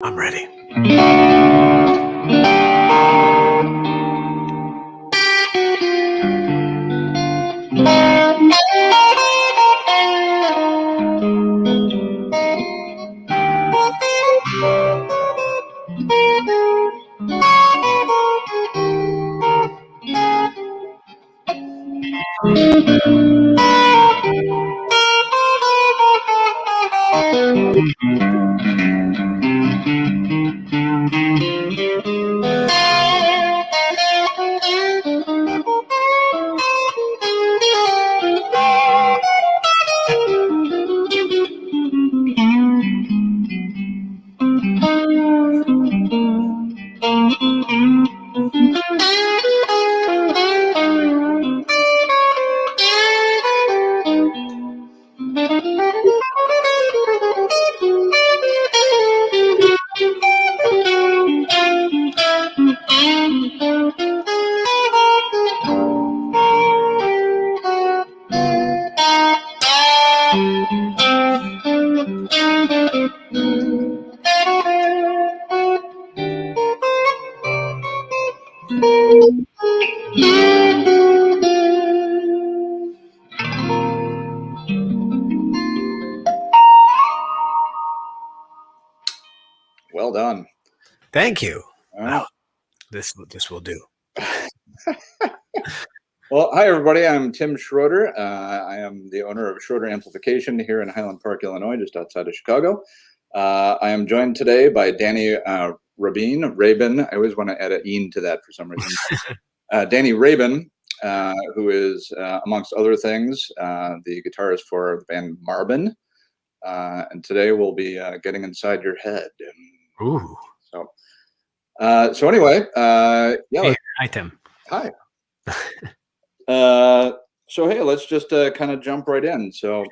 I'm ready. Well done. Thank you. All right. This will do. Well, hi, everybody. I'm Tim Schroeder. I am the owner of Schroeder Amplification here in Highland Park, Illinois, just outside of Chicago. I am joined today by Dani Rabin. I always want to add an "een" to that for some reason. Dani Rabin, who is, amongst other things, the guitarist for the band Marbin. And today we'll be getting inside your head. Ooh. So anyway, yeah. Hey, hi, Tim. Hi. So hey, let's just kind of jump right in. So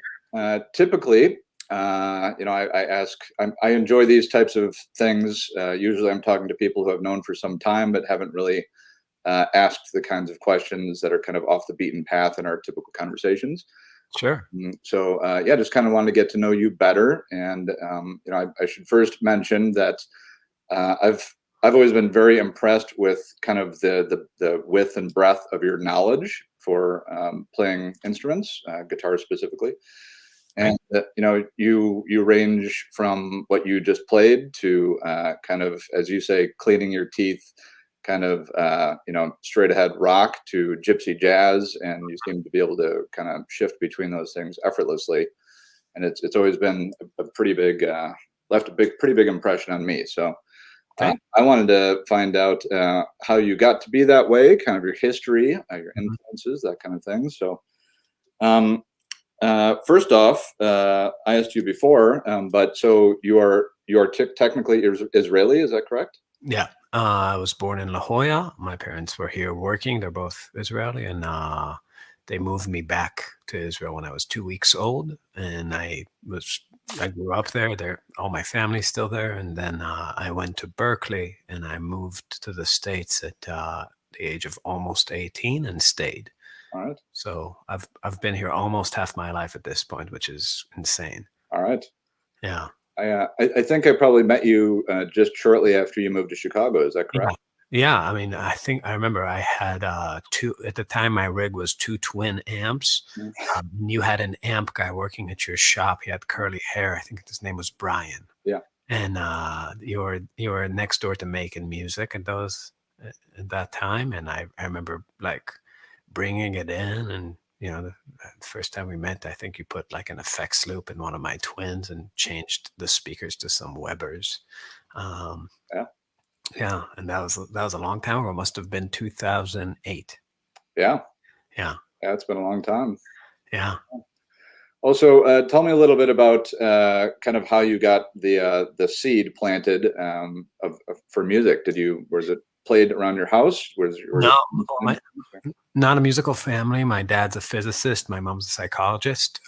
typically, I ask. I enjoy these types of things. Usually, I'm talking to people who I've known for some time, but haven't really asked the kinds of questions that are kind of off the beaten path in our typical conversations. Sure. So yeah, just kind of wanted to get to know you better, and I should first mention that I've always been very impressed with kind of the width and breadth of your knowledge for playing instruments, guitar specifically. And you range from what you just played to kind of, as you say, cleaning your teeth, kind of straight ahead rock to gypsy jazz, and you seem to be able to kind of shift between those things effortlessly. And it's always been a pretty big left a pretty big impression on me. So I wanted to find out how you got to be that way, kind of your history, your influences, that kind of thing. So first off, I asked you before, but so you are technically Israeli, is that correct? Yeah. I was born in La Jolla. My parents were here working. They're both Israeli, and they moved me back to Israel when I was 2 weeks old, and I grew up there. All my family's still there, and then I went to Berkeley, and I moved to the States at the age of almost 18 and stayed. All right. So I've been here almost half my life at this point, which is insane. All right. Yeah. I think I probably met you just shortly after you moved to Chicago. Is that correct? Yeah. I mean, I remember I had two, at the time my rig was 2 twin amps. You had an amp guy working at your shop. He had curly hair. I think his name was Brian. Yeah. And you were next door to making music at that time. And I remember like bringing it in, and the first time we met, I think you put like an effects loop in one of my twins and changed the speakers to some Webers. Yeah, and that was a long time ago. It must have been 2008. Yeah. It's been a long time. Yeah. Also, tell me a little bit about kind of how you got the seed planted for music. Was it played around your house? Not a musical family. My dad's a physicist. My mom's a psychologist.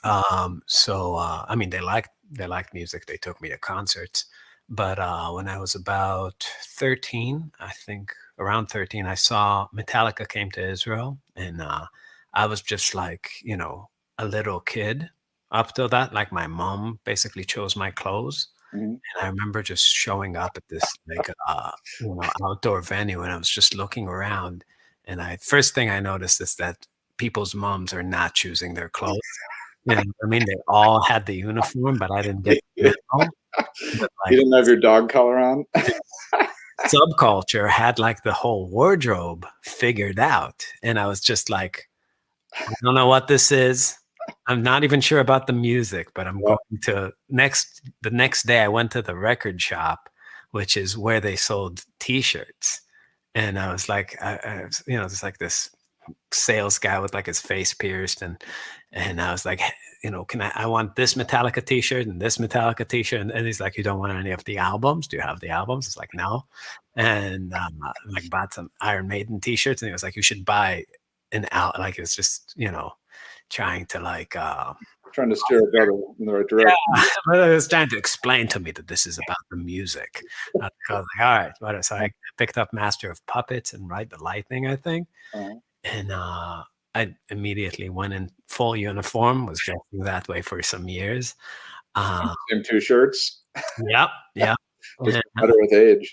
So I mean, they liked music. They took me to concerts. But when I was about 13, I think around 13, I saw Metallica came to Israel, and I was just like, a little kid up till that. Like my mom basically chose my clothes. Mhm. And I remember just showing up at this like outdoor venue, and I was just looking around, and I first thing I noticed is that people's moms are not choosing their clothes. You know what I mean? They all had the uniform, but I didn't get the memo. But You like didn't have your dog collar on? this subculture had like the whole wardrobe figured out. And I was just like, I don't know what this is. I'm not even sure about the music, but I'm Yeah. going to the next day I went to the record shop, which is where they sold t-shirts. And I was like, it's like this sales guy with like his face pierced, and I was like, can I want this Metallica t-shirt and this Metallica t-shirt, and he's like, you don't want any of the albums? Do you have the albums? It's like, no. And like bought some Iron Maiden t-shirts, and he was like, you should buy an out, like it's just trying to like Trying to steer a brother in the right direction. but I was trying to explain to me that this is about the music. I was like, all right, whatever. So I picked up Master of Puppets and Ride the Lightning, I think. Uh-huh. And I immediately went in full uniform, was dressing that way for some years. Same two shirts, Yep, yeah. just better with age.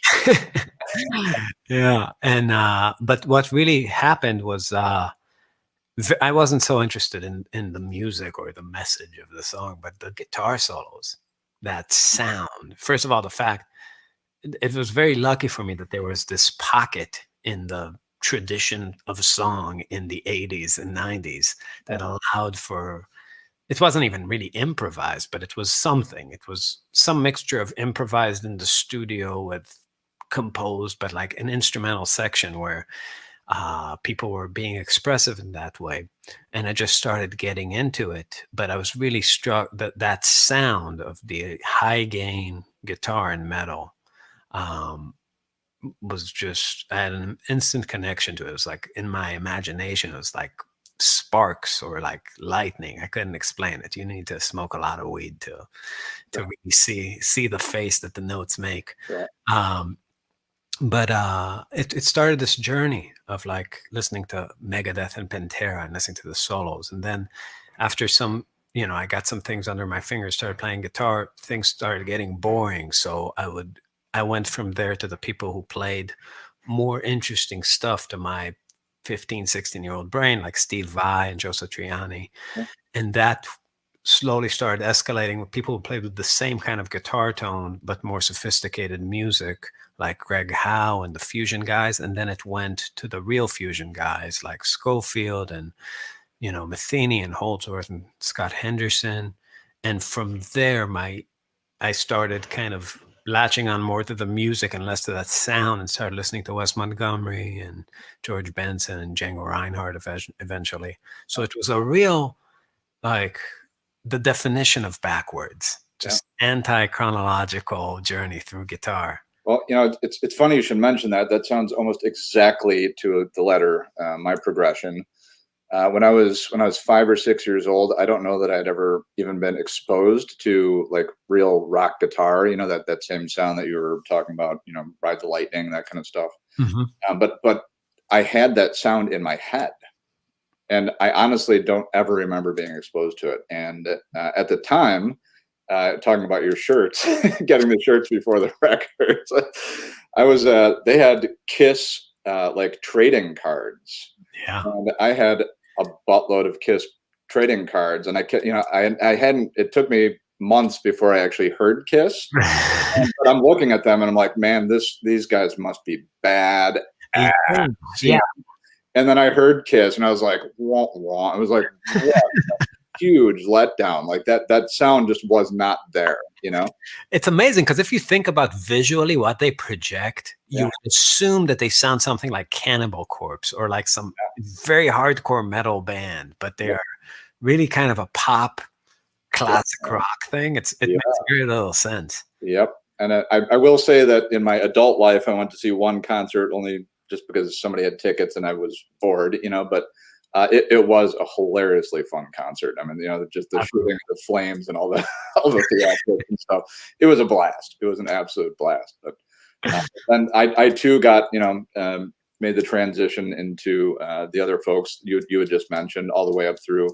Yeah. And but what really happened was I wasn't so interested in the music or the message of the song, but the guitar solos, that sound. First of all, the fact it was very lucky for me that there was this pocket in the tradition of song in the 80s and 90s that allowed for it wasn't even really improvised, but it was something. It was some mixture of improvised in the studio with composed, but like an instrumental section where people were being expressive in that way. And I just started getting into it. But I was really struck that that sound of the high gain guitar and metal was just, I had an instant connection to it. It was like in my imagination, it was like sparks or like lightning. I couldn't explain it. You need to smoke a lot of weed to really see the face that the notes make. Yeah. But it started this journey of like listening to Megadeth and Pantera and listening to the solos. And then after some, I got some things under my fingers, started playing guitar, things started getting boring. So I went from there to the people who played more interesting stuff to my 15, 16-year-old brain, like Steve Vai and Joe Satriani. Yeah. And that slowly started escalating with people who played with the same kind of guitar tone, but more sophisticated music, like Greg Howe and the fusion guys. And then it went to the real fusion guys like Schofield and, Metheny and Holdsworth and Scott Henderson. And from there, I started kind of latching on more to the music and less to that sound, and started listening to Wes Montgomery and George Benson and Django Reinhardt eventually. So it was a real, like, the definition of backwards, just anti-chronological journey through guitar. Well, it's funny you should mention that. That sounds almost exactly to the letter my progression. When I was 5 or 6 years old, I don't know that I'd ever even been exposed to like real rock guitar. That same sound that you were talking about. Ride the Lightning, that kind of stuff. Mm-hmm. But I had that sound in my head, and I honestly don't ever remember being exposed to it. And at the time, talking about your shirts, getting the shirts before the records, they had Kiss like trading cards. Yeah. And I had a buttload of Kiss trading cards, and I hadn't. It took me months before I actually heard Kiss. But I'm looking at them and I'm like, man, these guys must be bad. Yeah. And then I heard Kiss, and I was like, wah, wah. It was like, yeah, huge letdown. Like that sound just was not there. It's amazing because if you think about visually what they project, you would assume that they sound something like Cannibal Corpse or like some very hardcore metal band, but they are really kind of a pop classic rock thing. It makes very little sense. Yep. And I will say that in my adult life, I went to see one concert only just because somebody had tickets and I was bored, but it was a hilariously fun concert. I mean, just the shooting of the flames and all the theatrics and stuff. It was a blast. It was an absolute blast. But and I too got made the transition into the other folks you had just mentioned, all the way up through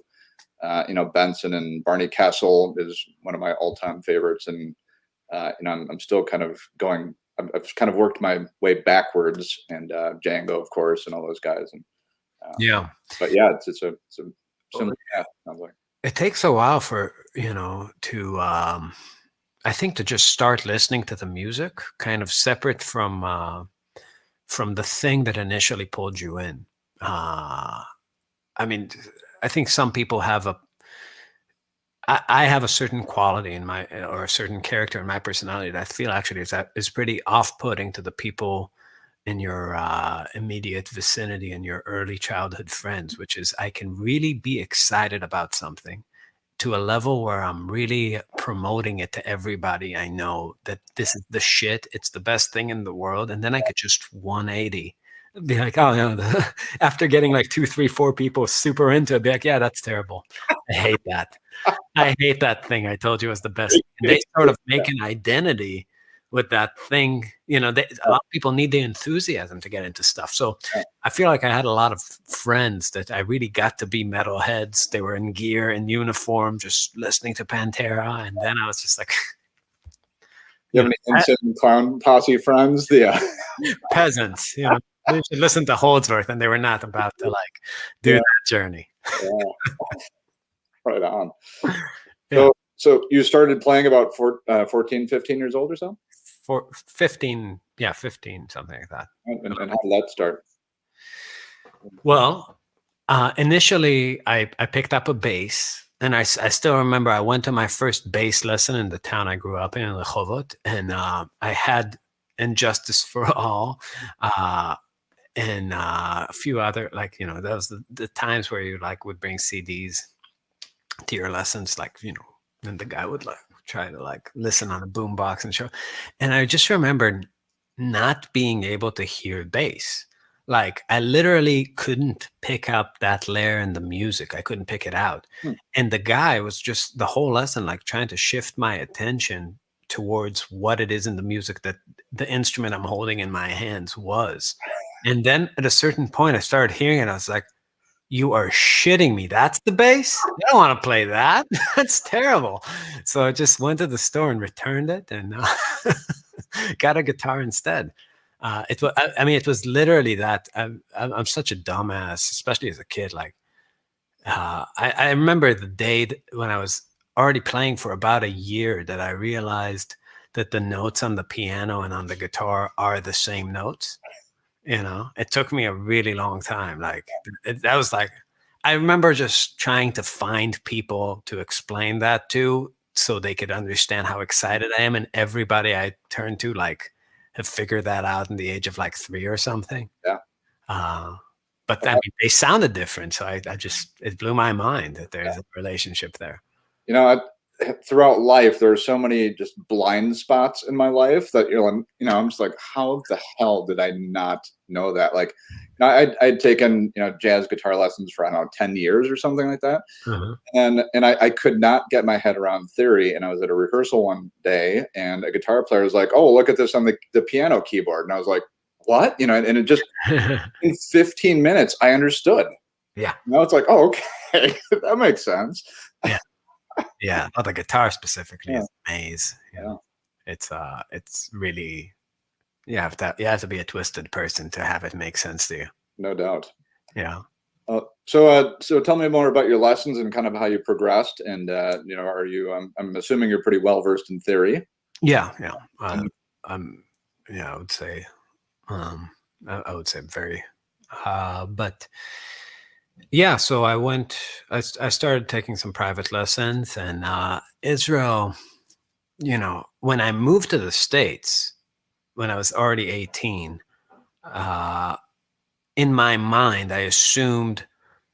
Benson and Barney Kessel is one of my all-time favorites, and I'm still kind of going. I've kind of worked my way backwards, and Django, of course, and all those guys. And Yeah. but yeah, it's a similar path. Sounds like. It takes a while for, to, I think, to just start listening to the music, kind of separate from the thing that initially pulled you in. I mean, I think some people have I have a certain quality in my, or a certain character in my personality that I feel actually is pretty off-putting to the people in your immediate vicinity and your early childhood friends, which is I can really be excited about something to a level where I'm really promoting it to everybody I know that this is the shit. It's the best thing in the world. And then I could just 180 be like, oh no, after getting like 2, 3, 4 people super into it, be like, yeah, that's terrible. I hate that. I hate that thing I told you was the best. And they sort of make an identity with that thing. A lot of people need the enthusiasm to get into stuff. So I feel like I had a lot of friends that I really got to be metalheads. They were in gear, in uniform, just listening to Pantera. And then I was just like, you have any insane clown posse friends? Yeah. Peasants, they should listen to Holdsworth, and they were not about to like do that journey. Yeah. Right on. Yeah. So you started playing about 14, 15 years old or so? 15, 15, something like that. And how did that start? Well, initially I picked up a bass, and I still remember I went to my first bass lesson in the town I grew up in Rehovot, and I had Injustice for All, and a few other, like, that was the times where you like would bring CDs to your lessons, like, and the guy would like try to like listen on a boombox and show. And I just remember not being able to hear bass. Like I literally couldn't pick up that layer in the music. I couldn't pick it out. And the guy was just the whole lesson like trying to shift my attention towards what it is in the music that the instrument I'm holding in my hands was. And then at a certain point I started hearing it. I was like, you are shitting me. That's the bass? I don't want to play that. That's terrible. So I just went to the store and returned it and got a guitar instead. It was, it was literally that. I'm such a dumbass, especially as a kid. Like, I remember the day when I was already playing for about a year that I realized that the notes on the piano and on the guitar are the same notes. It took me a really long time. Like that was like, I remember just trying to find people to explain that to so they could understand how excited I am. And everybody I turned to like have figured that out in the age of like 3 or something. Yeah. But I mean, they sounded different. So it blew my mind that there's a relationship there. Throughout life, there are so many just blind spots in my life that I'm just like, how the hell did I not know that? Like, I'd taken jazz guitar lessons for I don't know 10 years or something like that, and I could not get my head around theory. And I was at a rehearsal one day, and a guitar player was like, "Oh, look at this on the piano keyboard," and I was like, "What?" And it just in 15 minutes I understood. Yeah. Now it's like, oh, okay, that makes sense. Yeah. Yeah, the guitar specifically is a maze. Yeah. It's really you have to be a twisted person to have it make sense to you. No doubt. Yeah. So tell me more about your lessons and kind of how you progressed. And are you? I'm assuming you're pretty well versed in theory. Yeah. I would say, I would say very, but. Yeah, so I started taking some private lessons, and Israel, when I moved to the States, when I was already 18, in my mind, I assumed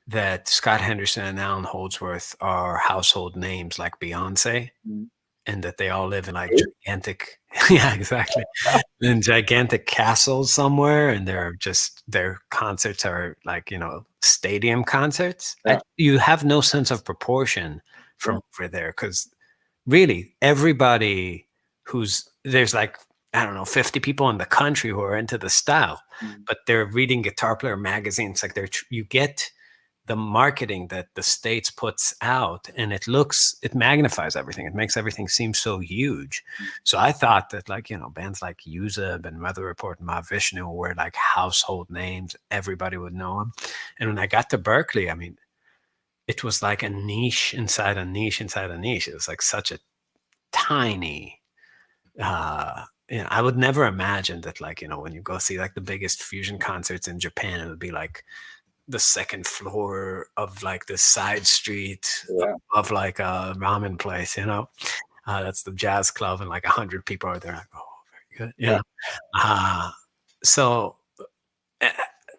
that Scott Henderson and Alan Holdsworth are household names like Beyonce, and that they all live in like gigantic, yeah, exactly, in gigantic castles somewhere, and their concerts are like stadium concerts. Yeah. You have no sense of proportion from over there, because really everybody there's like I don't know 50 people in the country who are into the style, but they're reading Guitar Player magazines. Like you get the marketing that the States puts out, and it magnifies everything. It makes everything seem so huge. So I thought that, like, bands like Yuzab and Weather Report and Mahavishnu were like household names. Everybody would know them. And when I got to Berkeley, I mean, it was like a niche inside a niche inside a niche. It was like such a tiny, I would never imagine that, like, when you go see like the biggest fusion concerts in Japan, it would be like the second floor of like this side street of like a ramen place, that's the jazz club, and like 100 people are there. Like, oh, very good. So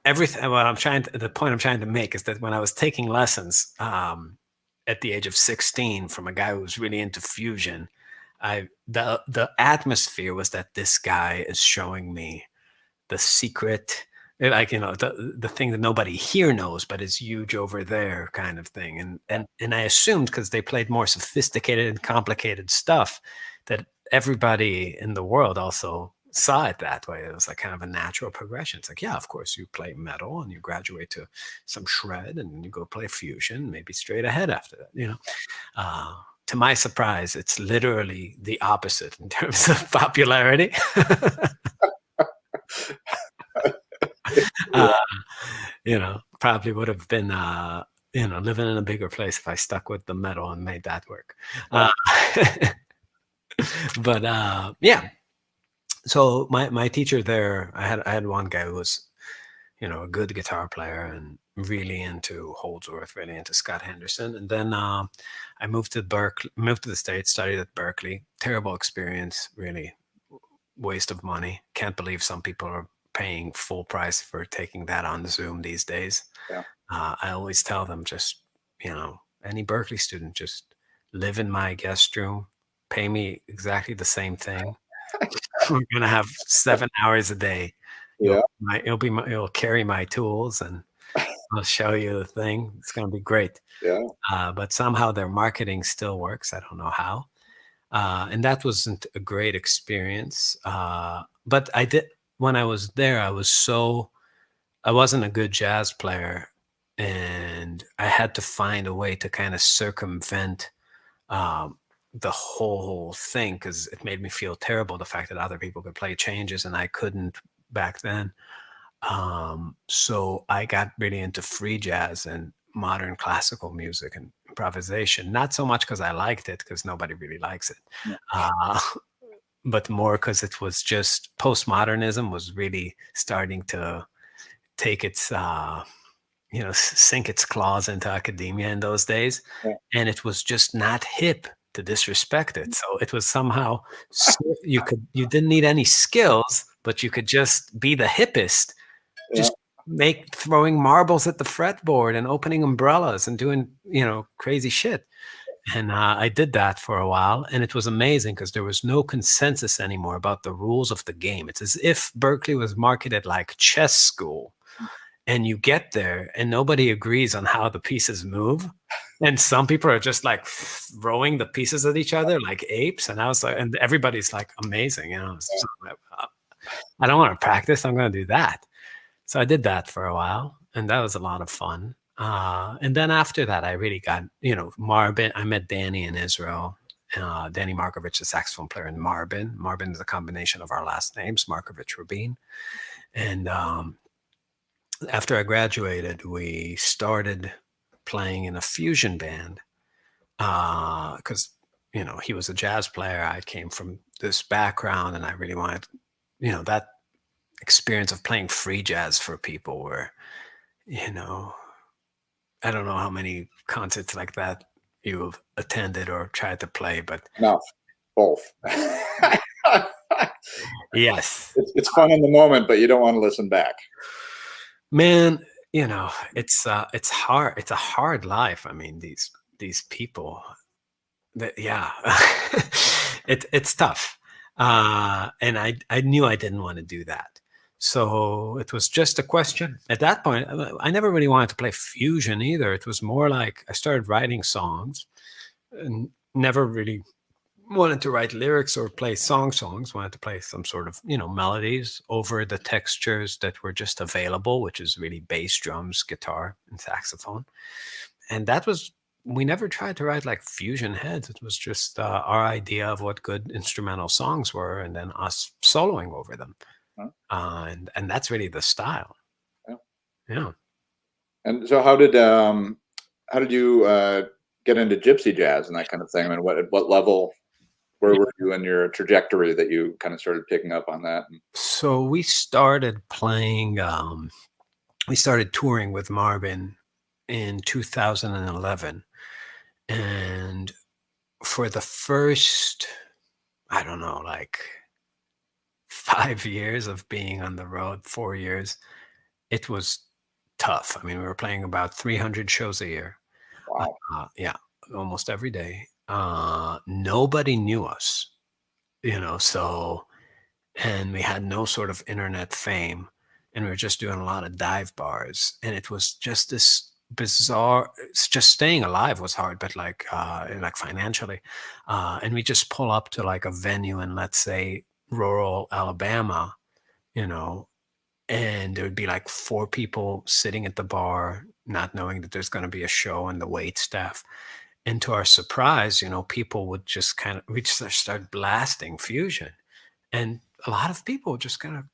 everything, the point I'm trying to make is that when I was taking lessons at the age of 16 from a guy who was really into fusion, the atmosphere was that this guy is showing me the secret, like, the thing that nobody here knows, but is huge over there, kind of thing. And I assumed, because they played more sophisticated and complicated stuff, that everybody in the world also saw it that way. It was like kind of a natural progression. It's like, yeah, of course, you play metal and you graduate to some shred and you go play fusion, maybe straight ahead after that, to my surprise, it's literally the opposite in terms of popularity. Probably would have been, living in a bigger place if I stuck with the metal and made that work. But yeah. So my teacher there, I had one guy who was, a good guitar player and really into Holdsworth, really into Scott Henderson. And then I moved to the States, studied at Berkeley. Terrible experience, really waste of money. Can't believe some people are paying full price for taking that on Zoom these days. Yeah. I always tell them, just, any Berkeley student, just live in my guest room, pay me exactly the same thing. We're going to have 7 hours a day. You'll carry my tools and I'll show you the thing. It's going to be great. Yeah. But somehow their marketing still works. I don't know how. And that wasn't a great experience. But when I was there, I wasn't a good jazz player, and I had to find a way to kind of circumvent the whole thing, because it made me feel terrible, the fact that other people could play changes and I couldn't back then. So I got really into free jazz and modern classical music and improvisation, not so much because I liked it, because nobody really likes it, but more because it was just postmodernism was really starting to take its sink its claws into academia in those days, and it was just not hip to disrespect it. So it was somehow, you didn't need any skills, but you could just be the hippest, just throwing marbles at the fretboard and opening umbrellas and doing crazy shit. And I did that for a while, and it was amazing because there was no consensus anymore about the rules of the game. It's as if Berkeley was marketed like chess school, and you get there and nobody agrees on how the pieces move. And some people are just like throwing the pieces at each other like apes. And I was like, and everybody's like, amazing. So I don't want to practice. I'm going to do that. So I did that for a while, and that was a lot of fun. And then after that, I really got, Marbin. I met Dani in Israel. Dani Markovich, the saxophone player in Marbin. Marbin is a combination of our last names, Markovich Rabin. And after I graduated, we started playing in a fusion band because, he was a jazz player. I came from this background, and I really wanted, that experience of playing free jazz for people where, I don't know how many concerts like that you've attended or tried to play, but no, both. Yes, it's fun in the moment, but you don't want to listen back. Man, it's hard. It's a hard life. I mean, these people, it's tough. And I knew I didn't want to do that. So it was just a question. At that point, I never really wanted to play fusion either. It was more like I started writing songs and never really wanted to write lyrics or play songs, wanted to play some sort of, melodies over the textures that were just available, which is really bass, drums, guitar, and saxophone. And that was, we never tried to write like fusion heads. It was just our idea of what good instrumental songs were, and then us soloing over them. Huh? And that's really the style. Yeah. Yeah. And so how did you get into gypsy jazz and that kind of thing? I mean, at what level, where were you in your trajectory that you kind of started picking up on that? So we started playing, we started touring with Marbin in 2011. And for the first, I don't know, like 5 years of being on the road, 4 years, it was tough. I mean, we were playing about 300 shows a year. Wow. Yeah, almost every day. Nobody knew us, so, and we had no sort of internet fame, and we were just doing a lot of dive bars, and it was just this bizarre. It's just staying alive was hard, but like financially, and we just pull up to like a venue in, let's say, rural Alabama, you know, and there would be like four people sitting at the bar, not knowing that there's going to be a show, and the wait staff. And to our surprise, people would just we just start blasting fusion. And a lot of people just kind of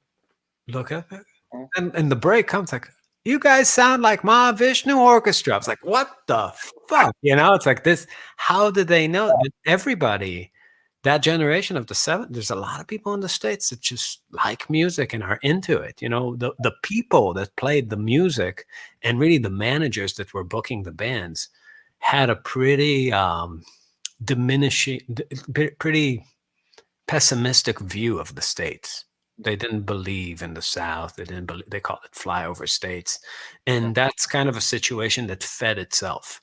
look at it. Oh, And the break comes like, you guys sound like Mahavishnu Orchestra. I was like, what the fuck? It's like this. How did they know? That everybody, that generation of the there's a lot of people in the States that just like music and are into it. The people that played the music, and really the managers that were booking the bands, had a pretty pretty pessimistic view of the States. They didn't believe in the South. They didn't believe, they called it flyover states. And that's kind of a situation that fed itself.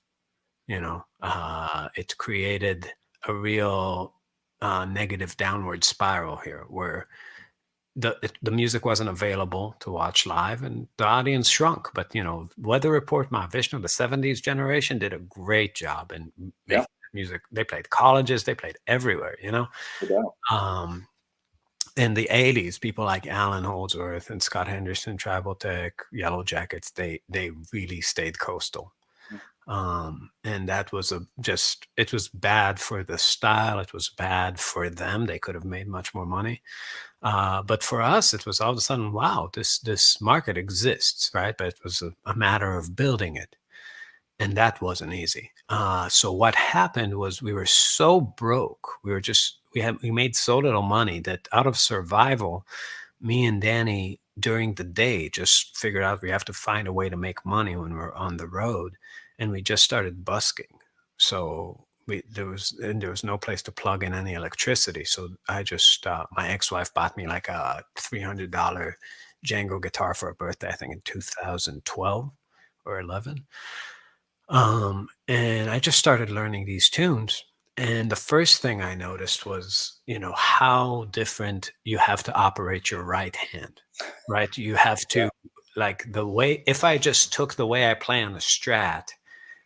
It created a real negative downward spiral here, where the music wasn't available to watch live, and the audience shrunk. But Weather Report, Mahavishnu, the 70s generation did a great job in making music. They played colleges, they played everywhere. no doubt. In the 80s, people like Alan Holdsworth and Scott Henderson, Tribal Tech, Yellow Jackets, they really stayed coastal. And that was it was bad for the style. It was bad for them. They could have made much more money. But for us, it was all of a sudden, wow, this market exists, right? But it was a matter of building it. And that wasn't easy. So what happened was, we were so broke. We made so little money that, out of survival, me and Dani during the day just figured out we have to find a way to make money when we're on the road. And we just started busking. So there was no place to plug in any electricity. So I just, my ex-wife bought me like a $300 Django guitar for a birthday, I think in 2012 or 11. And I just started learning these tunes. And the first thing I noticed was, how different you have to operate your right hand, right? You have to, like, if I just took the way I play on the Strat,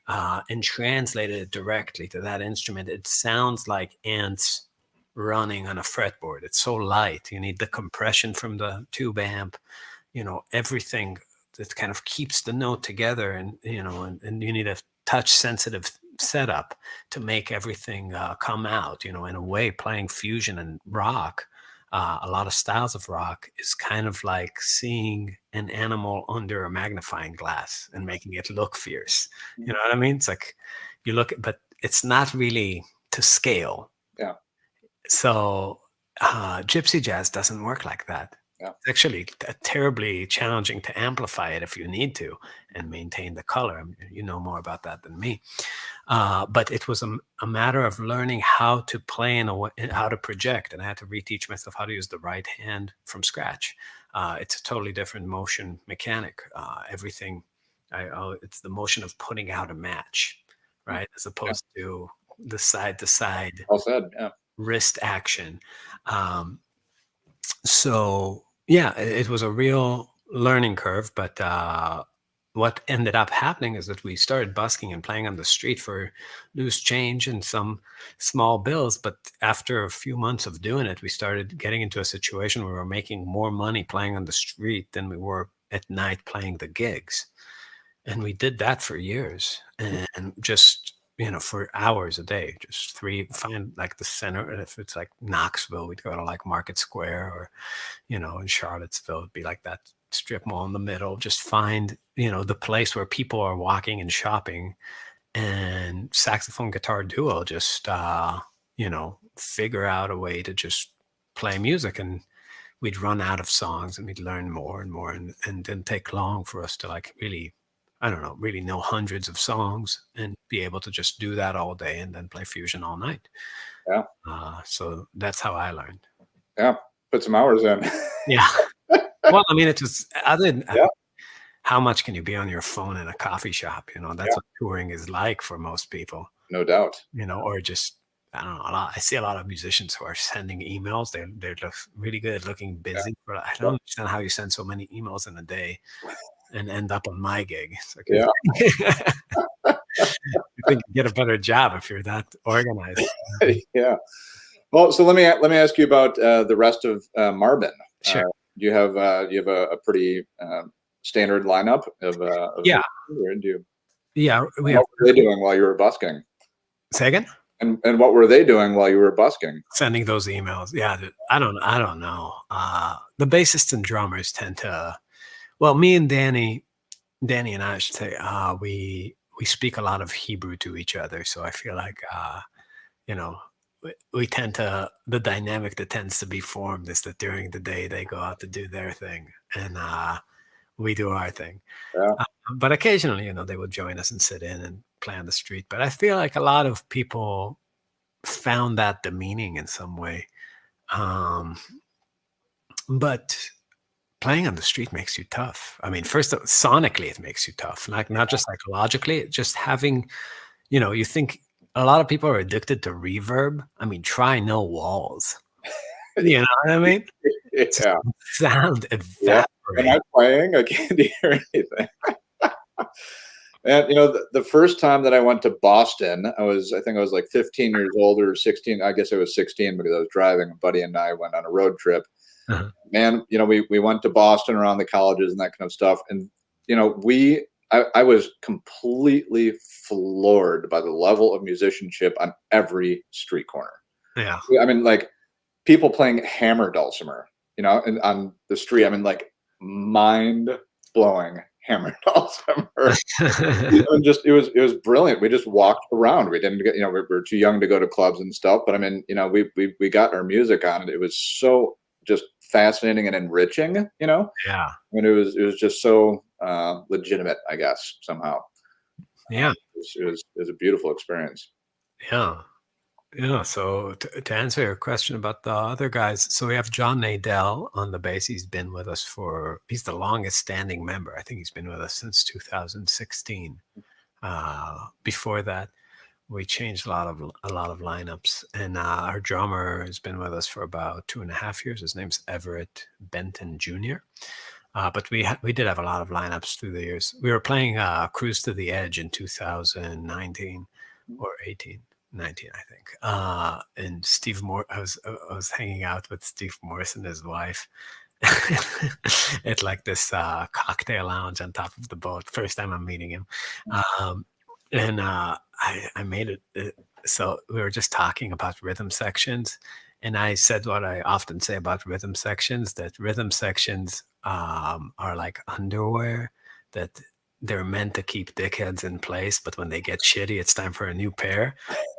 and translated it directly to that instrument, it sounds like ants running on a fretboard. It's so light. You need the compression from the tube amp, everything that kind of keeps the note together, and and you need a touch sensitive setup to make everything come out. In a way, playing fusion and rock, a lot of styles of rock, is kind of like seeing an animal under a magnifying glass and making it look fierce. You know what I mean? It's like you look, but it's not really to scale. Yeah. So gypsy jazz doesn't work like that. Yeah. It's actually terribly challenging to amplify it if you need to, and maintain the color. I mean, you know more about that than me. But it was a matter of learning how to play how to project, and I had to reteach myself how to use the right hand from scratch. It's a totally different motion mechanic. Everything, it's the motion of putting out a match, right, as opposed to the side to side. Well said. Yeah. Wrist action. So yeah, it was a real learning curve, but what ended up happening is that we started busking and playing on the street for loose change and some small bills. But after a few months of doing it, we started getting into a situation where we were making more money playing on the street than we were at night playing the gigs. And we did that for years, and just, for hours a day, just find like the center. And if it's like Knoxville, we'd go to like Market Square, or, in Charlottesville, it'd be like that strip mall in the middle. Just find, the place where people are walking and shopping, and saxophone guitar duo just, figure out a way to just play music. And we'd run out of songs and we'd learn more and more. And didn't take long for us to like really, I don't know, really know hundreds of songs and be able to just do that all day and then play fusion all night. Yeah. So that's how I learned. Yeah. Put some hours in. Yeah. Well, I mean, it was other than Yeah. how much can you be on your phone in a coffee shop? That's Yeah. what touring is like for most people. No doubt. Or just, I don't know. I see a lot of musicians who are sending emails. They're just really good looking busy, but I don't understand how you send so many emails in a day and end up on my gig. It's like, Yeah. you think you get a better job if you're that organized. Yeah. Well, so let me ask you about the rest of Marbin. Sure. Do you have a pretty standard lineup of Yeah. Or do you, Yeah. what were they doing while you were busking? Say again? And what were they doing while you were busking? Sending those emails. Yeah. I don't know. The bassists and drummers tend to, well, me and Dani and I should say, we speak a lot of Hebrew to each other. So I feel like, we tend to, the dynamic that tends to be formed is that during the day they go out to do their thing, and we do our thing. Yeah. But occasionally, they would join us and sit in and play on the street. But I feel like a lot of people found that demeaning in some way. But playing on the street makes you tough. I mean, first, sonically, it makes you tough. Like, not just psychologically, just having, you think a lot of people are addicted to reverb. I mean, try no walls. You know what I mean? Yeah. Sound evaporate. Yeah. Am I playing? I can't hear anything. And the first time that I went to Boston, I think I was like 15 years old or 16. I guess I was 16 because I was driving. A buddy and I went on a road trip. Uh-huh. Man, we went to Boston around the colleges and that kind of stuff. And I was completely floored by the level of musicianship on every street corner. Yeah. I mean, like people playing hammer dulcimer, and on the street. I mean, like mind blowing hammer dulcimer. It was brilliant. We just walked around. We didn't get, we were too young to go to clubs and stuff. But I mean, we got our music on, and it was so just fascinating and enriching. Yeah. I mean, it was just so legitimate, I guess, somehow. Yeah. It was a beautiful experience. Yeah. Yeah. So to answer your question about the other guys, so we have John Nadell on the bass. He's been with us he's the longest standing member. I think he's been with us since 2016. Before that, we changed a lot of lineups, and our drummer has been with us for about 2.5 years. His name's Everett Benton Jr. But we did have a lot of lineups through the years. We were playing Cruise to the Edge in 2019 or 19, I think. And Steve Moore, I was hanging out with Steve Morris and his wife at like this cocktail lounge on top of the boat. First time I'm meeting him. And I made it. So we were just talking about rhythm sections. And I said what I often say about rhythm sections, that rhythm sections are like underwear, that they're meant to keep dickheads in place, but when they get shitty, it's time for a new pair.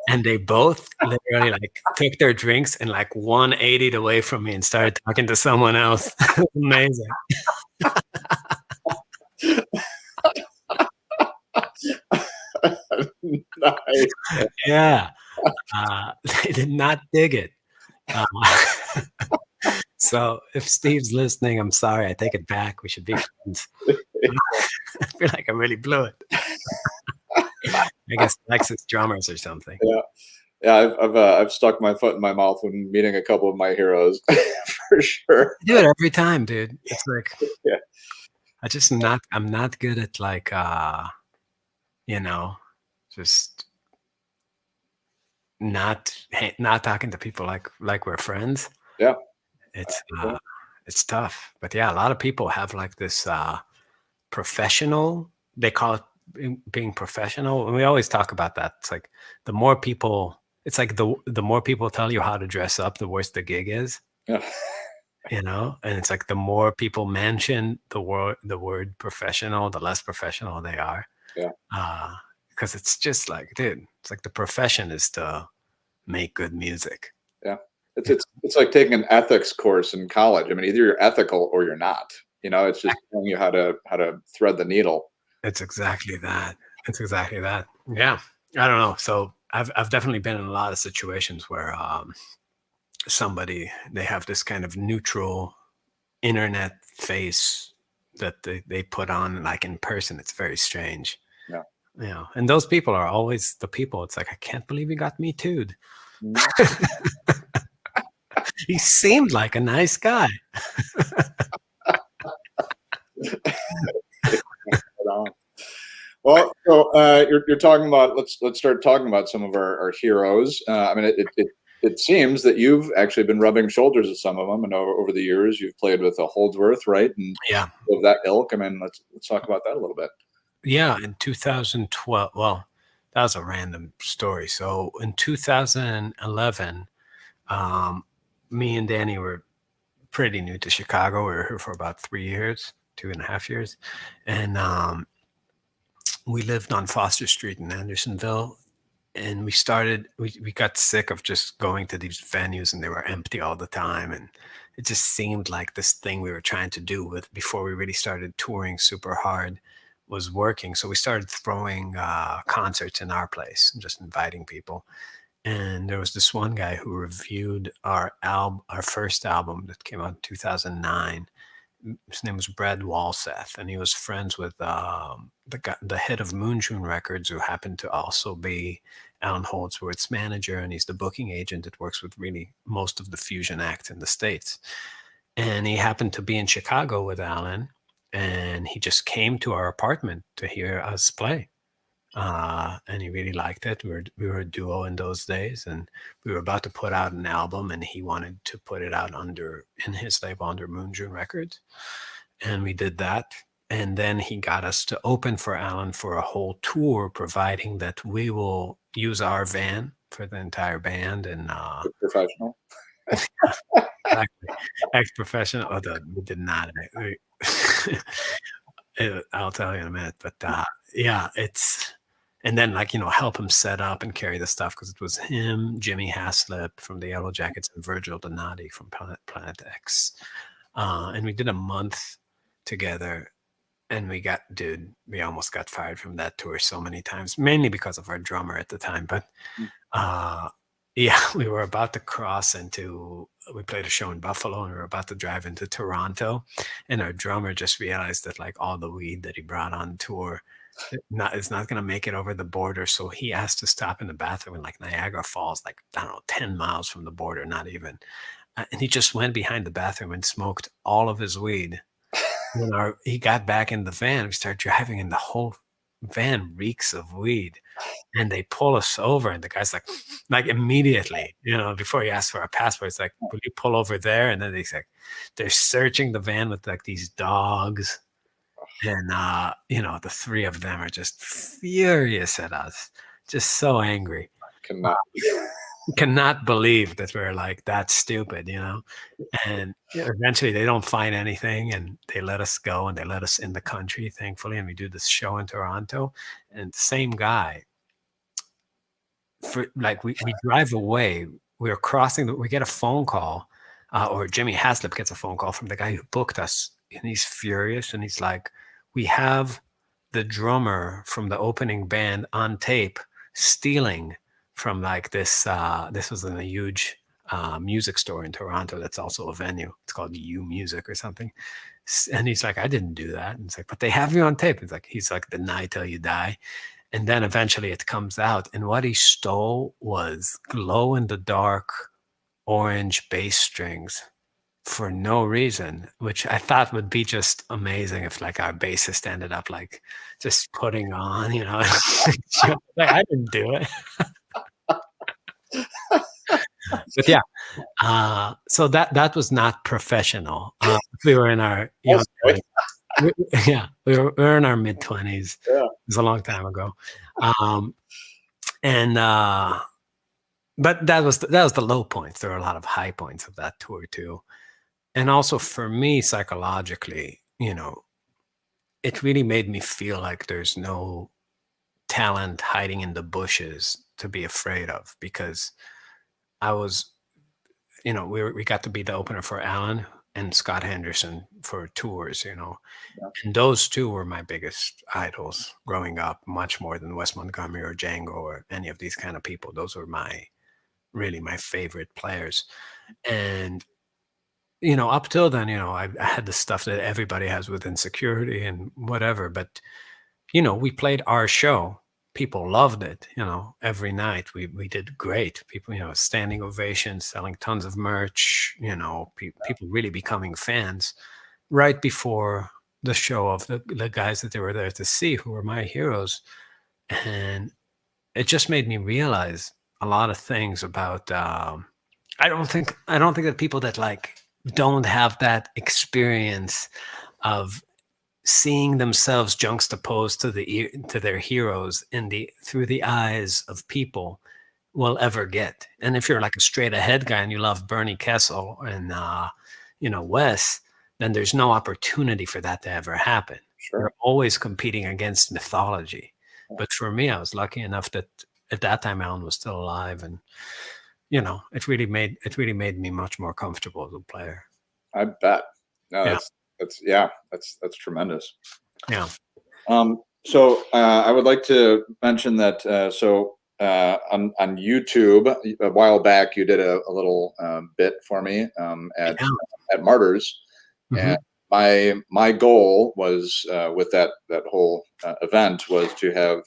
And they both literally like took their drinks and like 180'd away from me and started talking to someone else. Amazing. Nice. Yeah. They did not dig it. So if Steve's listening, I'm sorry. I take it back. We should be friends. I feel like I really blew it. I guess Lexus drummers or something. Yeah. I've stuck my foot in my mouth when meeting a couple of my heroes, for sure. I do it every time, dude. It's like, I'm not good at like, you know, just not talking to people like we're friends. Yeah. It's, Yeah. it's tough. But yeah, a lot of people have like this, professional, they call it being professional. And we always talk about that. It's like the more people, it's like the more people tell you how to dress up, the worse the gig is, Yeah. and it's like the more people mention the word professional, the less professional they are. Yeah. Because it's just like, dude, it's like the profession is to make good music. Yeah. It's Yeah, it's it's like taking an ethics course in college. I mean, either you're ethical or you're not. It's just telling you how to thread the needle. it's exactly that. It's exactly that. Yeah. I don't know. So I've definitely been in a lot of situations where somebody, they have this kind of neutral internet face that they put on, like in person it's very strange. Yeah. And those people are always the people, it's like, I can't believe he got me too'd. Mhm. He seemed like a nice guy. Well, so you're talking about, let's start talking about some of our heroes. I mean, it seems that you've actually been rubbing shoulders with some of them, and over the years you've played with a Holdsworth, right? And Yeah. of that ilk. I mean, let's talk about that a little bit. Yeah, in 2012, well, that was a random story. So in 2011, um, me and Danny were pretty new to Chicago. We were here for about 3 years, 2.5 years. And we lived on Foster Street in Andersonville. And we got sick of just going to these venues and they were empty all the time. And it just seemed like this thing we were trying to do with before we really started touring super hard was working. So we started throwing concerts in our place and just inviting people. And there was this one guy who reviewed our first album that came out in 2009. His name was Brad Walseth, and he was friends with the head of Moonshine Records, who happened to also be Alan Holdsworth's manager, and he's the booking agent that works with really most of the fusion acts in the States. And he happened to be in Chicago with Alan, and he just came to our apartment to hear us play. And he really liked it. We were a duo in those days, and we were about to put out an album, and he wanted to put it out in his label under Moonshine Records, and we did that. And then he got us to open for Alan for a whole tour, providing that we will use our van for the entire band. And Professional. exactly, ex-professional. Although we did not. I'll tell you in a minute. But yeah, and then like, help him set up and carry the stuff, because it was him, Jimmy Haslip from the Yellow Jackets, and Virgil Donati from Planet X. And we did a month together, and we almost got fired from that tour so many times, mainly because of our drummer at the time. But yeah, we were about to we played a show in Buffalo, and we were about to drive into Toronto, and our drummer just realized that like all the weed that he brought on tour is not going to make it over the border. So he asked to stop in the bathroom in like Niagara Falls, like, I don't know, 10 miles from the border, not even. And he just went behind the bathroom and smoked all of his weed. He got back in the van. We started driving, and the whole van reeks of weed. And they pull us over, and the guy's like immediately, before he asked for our passport, it's like, will you pull over there? And then they're searching the van with like these dogs. And, the three of them are just furious at us, just so angry. Cannot believe that we're like that stupid, and eventually they don't find anything, and they let us go, and they let us in the country, thankfully. And we do this show in Toronto, and the same guy, for like, we drive away, we're crossing, we get a phone call, or Jimmy Haslip gets a phone call from the guy who booked us, and he's furious, and he's like, we have the drummer from the opening band on tape stealing from like this was in a huge music store in Toronto that's also a venue. It's called U Music or something. And he's like, I didn't do that. And it's like, but they have you on tape. He's like, deny till you die. And then eventually it comes out, and what he stole was glow in the dark orange bass strings for no reason, which I thought would be just amazing if like our bassist ended up like just putting on, like, I didn't do it. But yeah, so that was not professional. We were in our we were in our mid-20s. Yeah. It was a long time ago. And but that was the low points. There were a lot of high points of that tour too. And also for me, psychologically, it really made me feel like there's no talent hiding in the bushes to be afraid of, because I was, we got to be the opener for Alan and Scott Henderson for tours, and those two were my biggest idols growing up, much more than Wes Montgomery or Django or any of these kind of people. Those were really my favorite players. And up till then, I had the stuff that everybody has with insecurity and whatever. But, we played our show. People loved it, every night. We did great. People, standing ovations, selling tons of merch, people really becoming fans right before the show of the guys that they were there to see, who were my heroes. And it just made me realize a lot of things about, I don't think that people that like don't have that experience of seeing themselves juxtaposed to their heroes through the eyes of people will ever get. And if you're like a straight ahead guy and you love Bernie Kessel and Wes, then there's no opportunity for that to ever happen. Sure. You're always competing against mythology. But for me, I was lucky enough that at that time Alan was still alive, and it really made me much more comfortable as a player. I bet. No, Yeah. that's tremendous. Yeah. So I would like to mention that on YouTube a while back you did a little bit for me at Martyrs, and my goal was with that whole event was to have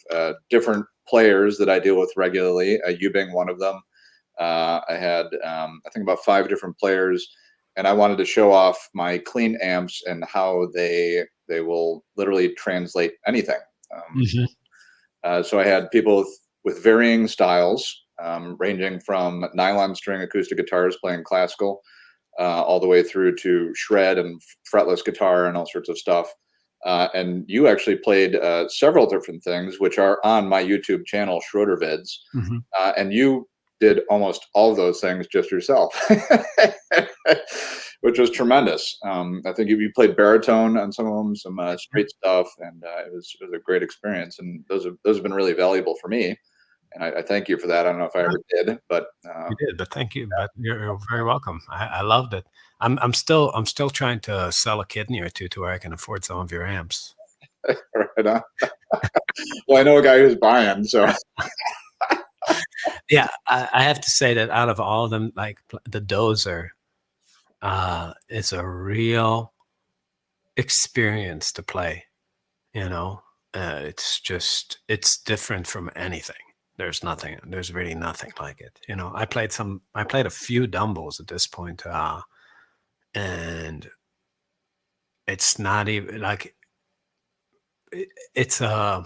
different players that I deal with regularly. You being one of them. I had I think about 5 different players. And I wanted to show off my clean amps and how they will literally translate anything. So I had people with varying styles, ranging from nylon string acoustic guitars playing classical, all the way through to shred and fretless guitar and all sorts of stuff. And you actually played several different things, which are on my YouTube channel, Schroeder Vids. And you did almost all of those things just yourself, which was tremendous. I think you played baritone on some of them, some straight stuff, and it was a great experience. And those have been really valuable for me, and I thank you for that. I don't know if I ever did, but you did. But thank you. But you're very welcome. I loved it. I'm still trying to sell a kidney or two to where I can afford some of your amps. Right on. Well, I know a guy who's buying, so. Yeah, I have to say that out of all of them, like the Dozer is a real experience to play. It's different from anything. There's really nothing like it. I played a few Dumbles at this point, and it's not even like it's a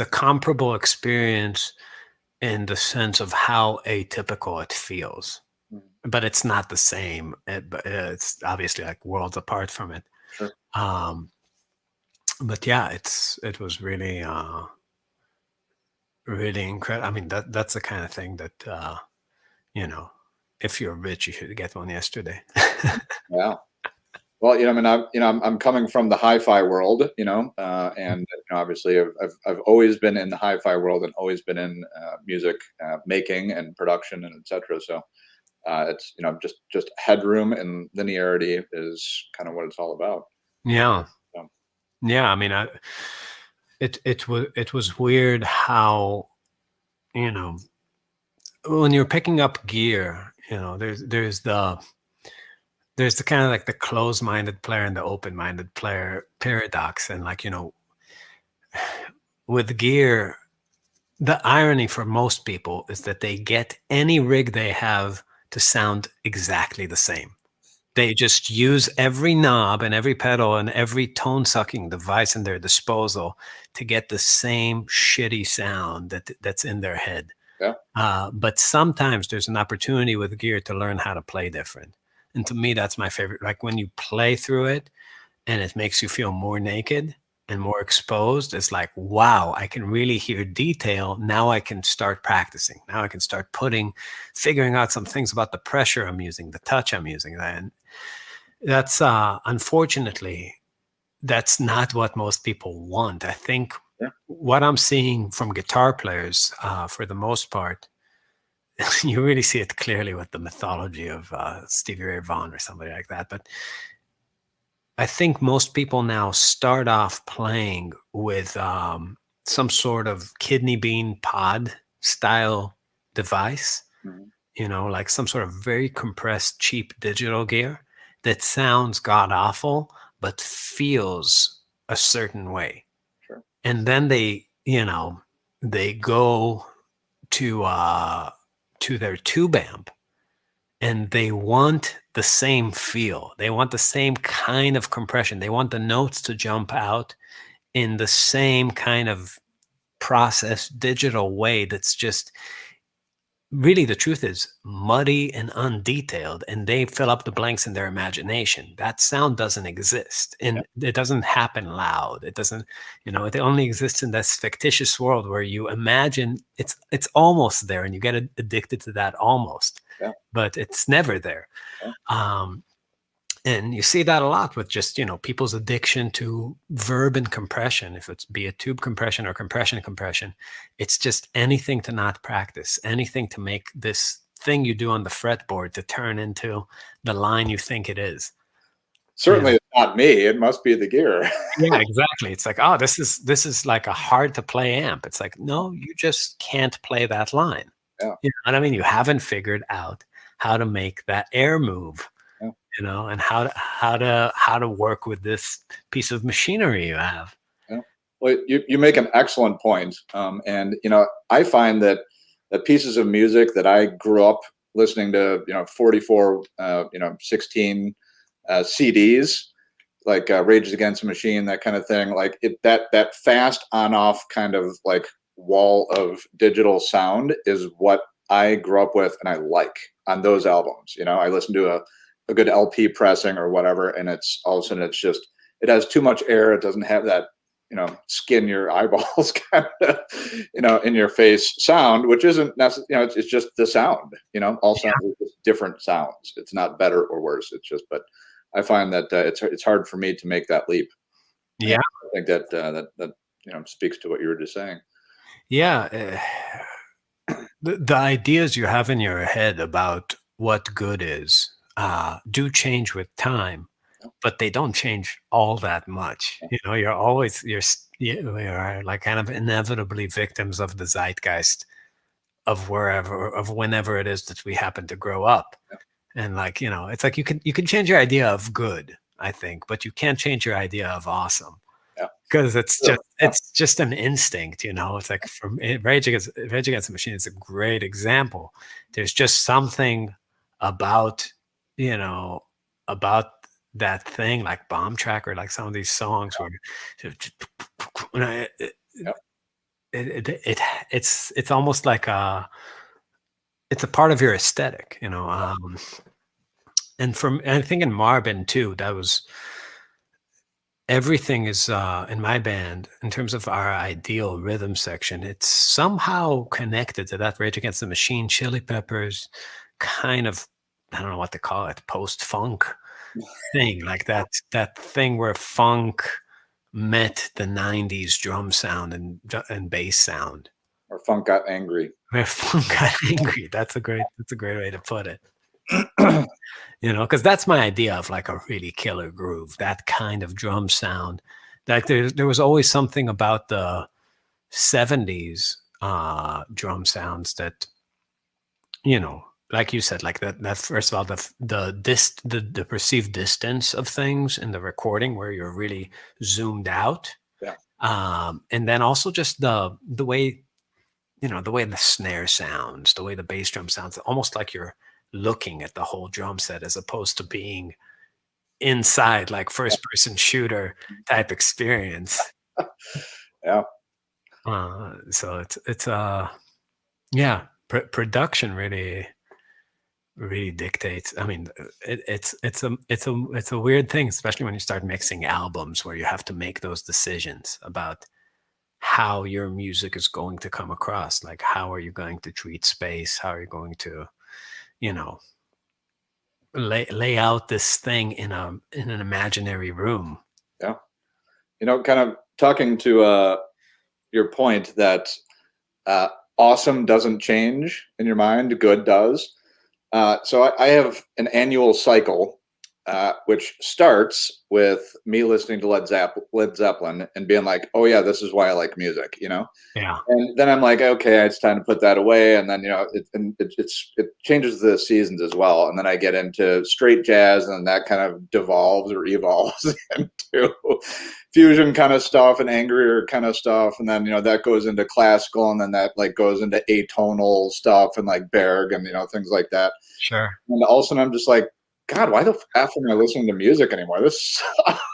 comparable experience in the sense of how atypical it feels, but it's not the same. It's obviously like worlds apart from it. Sure. But yeah, it was really, really incredible. I mean, that's the kind of thing that, if you're rich, you should get one yesterday. Yeah. Well, I'm coming from the hi-fi world, and obviously I've always been in the hi-fi world and always been in music making and production and etc. So it's just headroom and linearity is kind of what it's all about. Yeah. So. Yeah. I mean, it was weird how, when you're picking up gear, there's the kind of like the closed-minded player and the open-minded player paradox. And like, with gear, the irony for most people is that they get any rig they have to sound exactly the same. They just use every knob and every pedal and every tone sucking device in their disposal to get the same shitty sound that's in their head. Yeah. But sometimes there's an opportunity with gear to learn how to play different. And to me, that's my favorite. Like when you play through it and it makes you feel more naked and more exposed, it's like, wow, I can really hear detail. Now I can start practicing. Now I can start figuring out some things about the pressure I'm using, the touch I'm using. And that's unfortunately, that's not what most people want. I think what I'm seeing from guitar players, for the most part, you really see it clearly with the mythology of Stevie Ray Vaughan or somebody like that. But I think most people now start off playing with some sort of kidney bean pod style device, like some sort of very compressed, cheap digital gear that sounds god awful, but feels a certain way. Sure. And then they go to their tube amp and they want the same feel. They want the same kind of compression. They want the notes to jump out in the same kind of processed digital way that's just really, the truth is, muddy and undetailed, and they fill up the blanks in their imagination. That sound doesn't exist, and it doesn't happen loud. It doesn't, it only exists in this fictitious world where you imagine it's almost there, and you get addicted to that almost, but it's never there. And you see that a lot with just, people's addiction to verb and compression. If it's be it tube compression or compression, it's just anything to not practice, anything to make this thing you do on the fretboard to turn into the line you think it is. Certainly it's not me. It must be the gear. Yeah, exactly. It's like, oh, this is like a hard to play amp. It's like, no, you just can't play that line. Yeah. You know what I mean? You haven't figured out how to make that air move. And how to work with this piece of machinery you have. Yeah. Well, you make an excellent point. And I find that the pieces of music that I grew up listening to, 44, 16 CDs, like Rage Against the Machine, that kind of thing, like that fast on off kind of like wall of digital sound is what I grew up with and I like on those albums. I listen to a good LP pressing or whatever, and it's all of a sudden it's just, it has too much air. It doesn't have that, skin your eyeballs kind of, in your face sound, which isn't necessarily, it's just the sound, all sounds are just different sounds. It's not better or worse. It's just, but I find that it's hard for me to make that leap. Yeah. And I think that speaks to what you were just saying. Yeah. The ideas you have in your head about what good is, do change with time, but they don't change all that much. You're like kind of inevitably victims of the zeitgeist of whenever it is that we happen to grow up. And like, it's like you can change your idea of good, I think, but you can't change your idea of awesome. Because it's just an instinct, It's like from Rage Against the Machine is a great example. There's just something about about that thing, like Bomb Track or like some of these songs where it's almost like it's a part of your aesthetic, and I think in Marbin too, that was everything is in my band in terms of our ideal rhythm section. It's somehow connected to that Rage Against the Machine, Chili Peppers kind of, I don't know what to call it, post-funk thing, like that thing where funk met the 90s drum sound and bass sound. Or funk got angry. Where funk got angry. That's a great way to put it. Because that's my idea of like a really killer groove, that kind of drum sound. Like there was always something about the 70s drum sounds that, like you said, like that first of all, the perceived distance of things in the recording where you're really zoomed out. And then also just the way, the way the snare sounds, the way the bass drum sounds, almost like you're looking at the whole drum set as opposed to being inside, like first person shooter type experience. Yeah. So it's yeah, production really dictates. I mean, it's a weird thing, especially when you start mixing albums where you have to make those decisions about how your music is going to come across. Like, how are you going to treat space? How are you going to, you know, lay out this thing in an imaginary room? Yeah. Kind of talking to your point that awesome doesn't change in your mind, good does. So I have an annual cycle, which starts with me listening to Led Zeppelin and being like, oh yeah, this is why I like music, Yeah. And then I'm like, okay, it's time to put that away. And then, it changes the seasons as well. And then I get into straight jazz, and that kind of devolves or evolves into fusion kind of stuff and angrier kind of stuff. And then, that goes into classical, and then that like goes into atonal stuff and like Berg and, things like that. Sure. And all of a sudden I'm just like, God, why the f am I listening to music anymore? This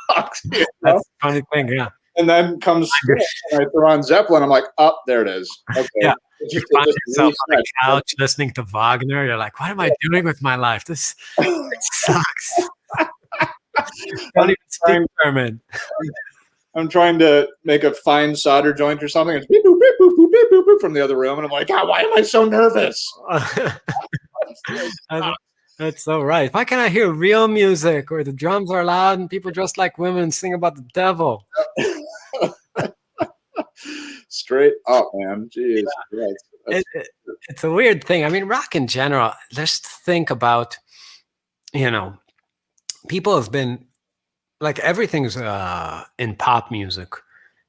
sucks. That's a funny thing. Yeah. And then comes and I throw on Zeppelin. I'm like, oh, there it is. Okay. Yeah. You find yourself on the couch listening to Wagner. You're like, what am I doing with my life? This sucks. Don't even speak German. I'm trying to make a fine solder joint or something. It's beep, boop, beep, boop, boop, beep, boop, boop from the other room. And I'm like, God, why am I so nervous? That's so right. Why can't I hear real music where the drums are loud and people dressed like women sing about the devil? Straight up, man. Jeez. Yeah. It's a weird thing. I mean, rock in general, just think about, people have been like, everything's in pop music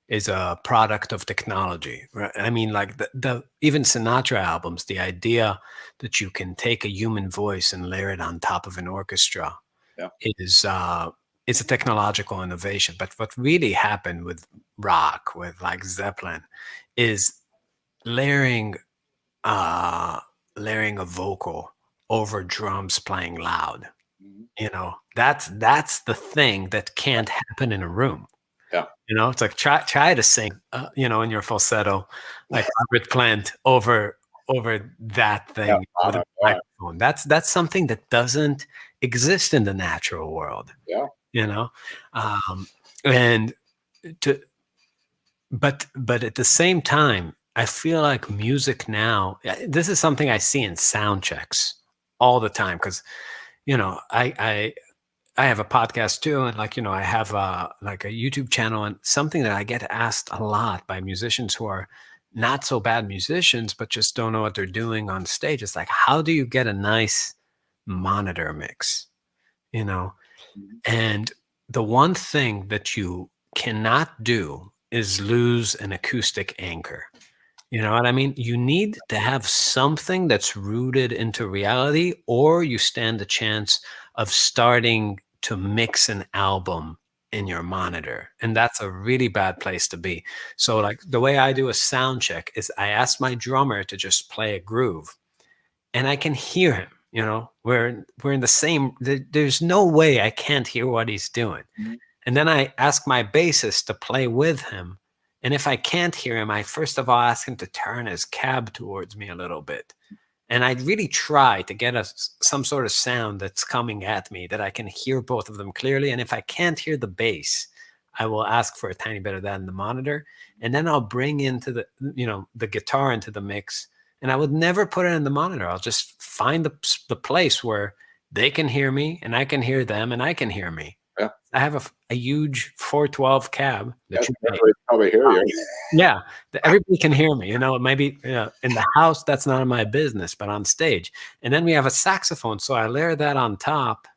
is a product of technology, right? I mean, like the even Sinatra albums, the idea that you can take a human voice and layer it on top of an orchestra is it's a technological innovation. But what really happened with rock, with like Zeppelin, is layering a vocal over drums playing loud. That's the thing that can't happen in a room. Yeah. It's like try to sing, in your falsetto, like Robert Plant over that thing with a microphone. That's something that doesn't exist in the natural world. Yeah. But at the same time, I feel like music now, this is something I see in sound checks all the time, because I have a podcast too, and I have like a YouTube channel, and something that I get asked a lot by musicians who are not so bad musicians but just don't know what they're doing on stage. It's like, how do you get a nice monitor mix? And the one thing that you cannot do is lose an acoustic anchor. You know what I mean? You need to have something that's rooted into reality, or you stand a chance of starting to mix an album in your monitor. And that's a really bad place to be. So like the way I do a sound check is I ask my drummer to just play a groove, and I can hear him. We're in the same, there's no way I can't hear what he's doing. Mm-hmm. And then I ask my bassist to play with him. And if I can't hear him, I first of all ask him to turn his cab towards me a little bit. And I really try to get some sort of sound that's coming at me that I can hear both of them clearly. And if I can't hear the bass, I will ask for a tiny bit of that in the monitor. And then I'll bring into the guitar into the mix. And I would never put it in the monitor. I'll just find the place where they can hear me and I can hear them and I can hear me. Yeah. I have a huge 412 cab that you probably hear you. Yeah, everybody can hear me. Maybe in the house that's none of my business, but on stage. And then we have a saxophone, so I layer that on top,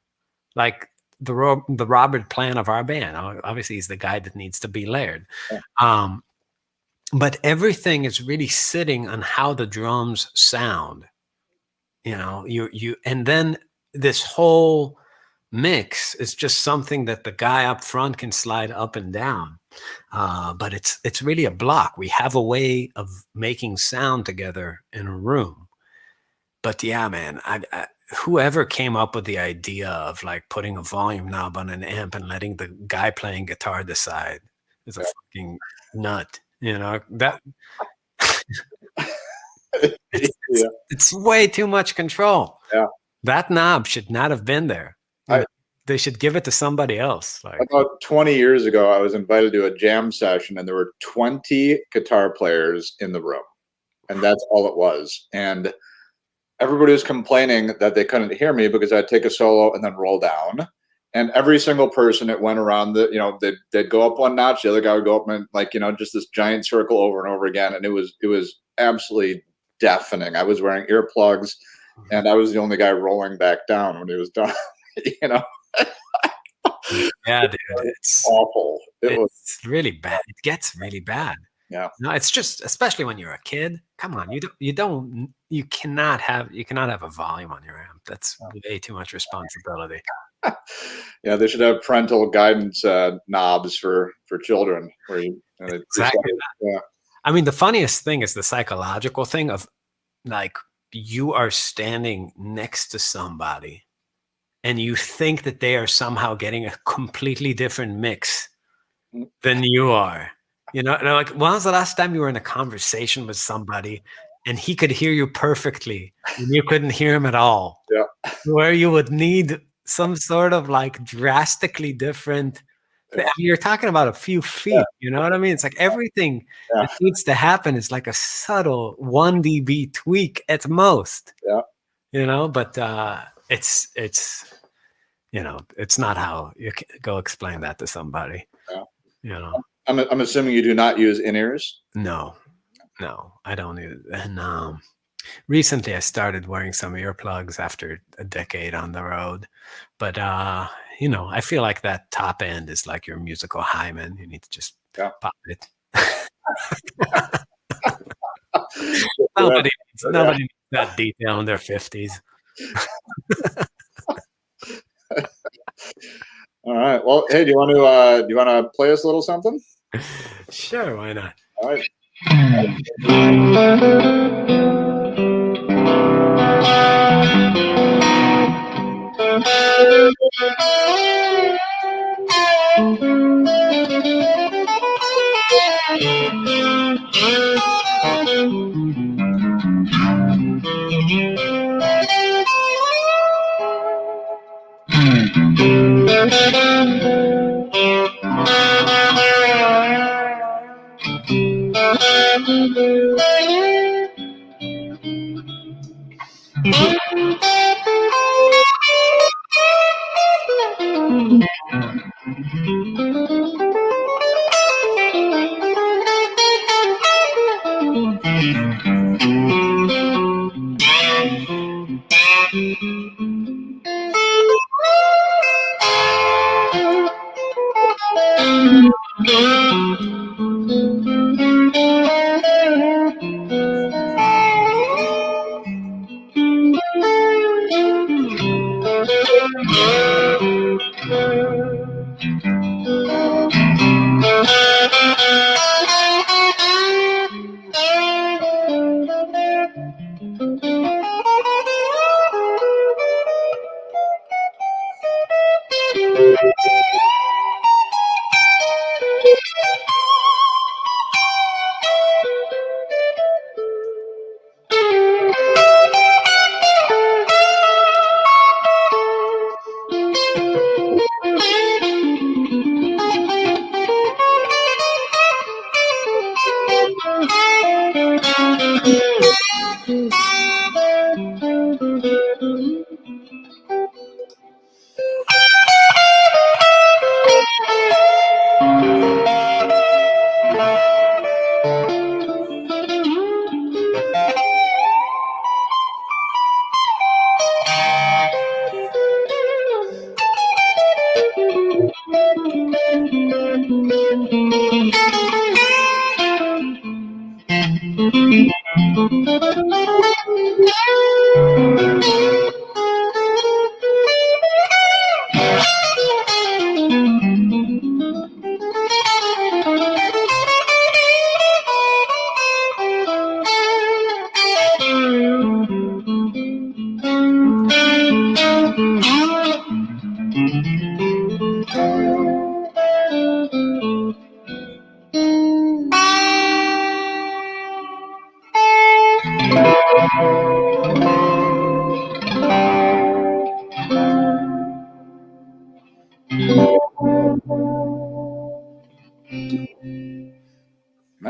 like the Robert Plant of our band. Obviously, he's the guy that needs to be layered. Yeah. But everything is really sitting on how the drums sound. And then this whole mix is just something that the guy up front can slide up and down, but it's really a block. We have a way of making sound together in a room, but yeah, man, whoever came up with the idea of like putting a volume knob on an amp and letting the guy playing guitar decide is a fucking nut. That it's way too much control. Yeah. That knob should not have been there. They should give it to somebody else. Like about 20 years ago, I was invited to a jam session, and there were 20 guitar players in the room, and that's all it was. And everybody was complaining that they couldn't hear me because I'd take a solo and then roll down. And every single person that went around they'd go up one notch, the other guy would go up and just this giant circle over and over again. And it was absolutely deafening. I was wearing earplugs, and I was the only guy rolling back down when he was done. Yeah, dude, it's awful. It's really bad. It gets really bad. Yeah. No, it's just, especially when you're a kid. Come on, you cannot have a volume on your amp. That's way too much responsibility. Yeah, they should have parental guidance knobs for children. Exactly. Yeah. I mean, the funniest thing is the psychological thing of like you are standing next to somebody and you think that they are somehow getting a completely different mix than you are. Like, when was the last time you were in a conversation with somebody and he could hear you perfectly and you couldn't hear him at all? Yeah. Where you would need some sort of like drastically different. You're talking about a few feet, you know what I mean? It's like everything that needs to happen is like a subtle 1 dB tweak at most. Yeah. But it's it's not how you can go explain that to somebody. Yeah. I'm assuming you do not use in-ears? No, I don't use. And recently I started wearing some earplugs after a decade on the road, but I feel like that top end is like your musical hymen. You need to just pop it. Nobody needs that detail in their 50s. All right. Well, hey, do you want to play us a little something? Sure, why not? All right.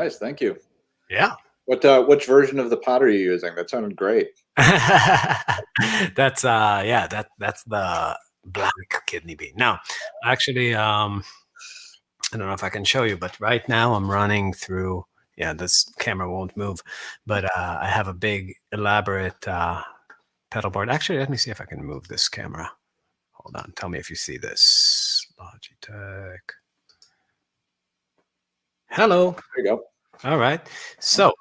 nice. Thank you. Yeah. Which version of the pot are you using? That sounded great. That's that's the black kidney bean. Now, actually, I don't know if I can show you, but right now I'm running through. Yeah, this camera won't move, but I have a big elaborate pedal board. Actually, let me see if I can move this camera. Hold on. Tell me if you see this. Logitech. Hello. There you go. All right. So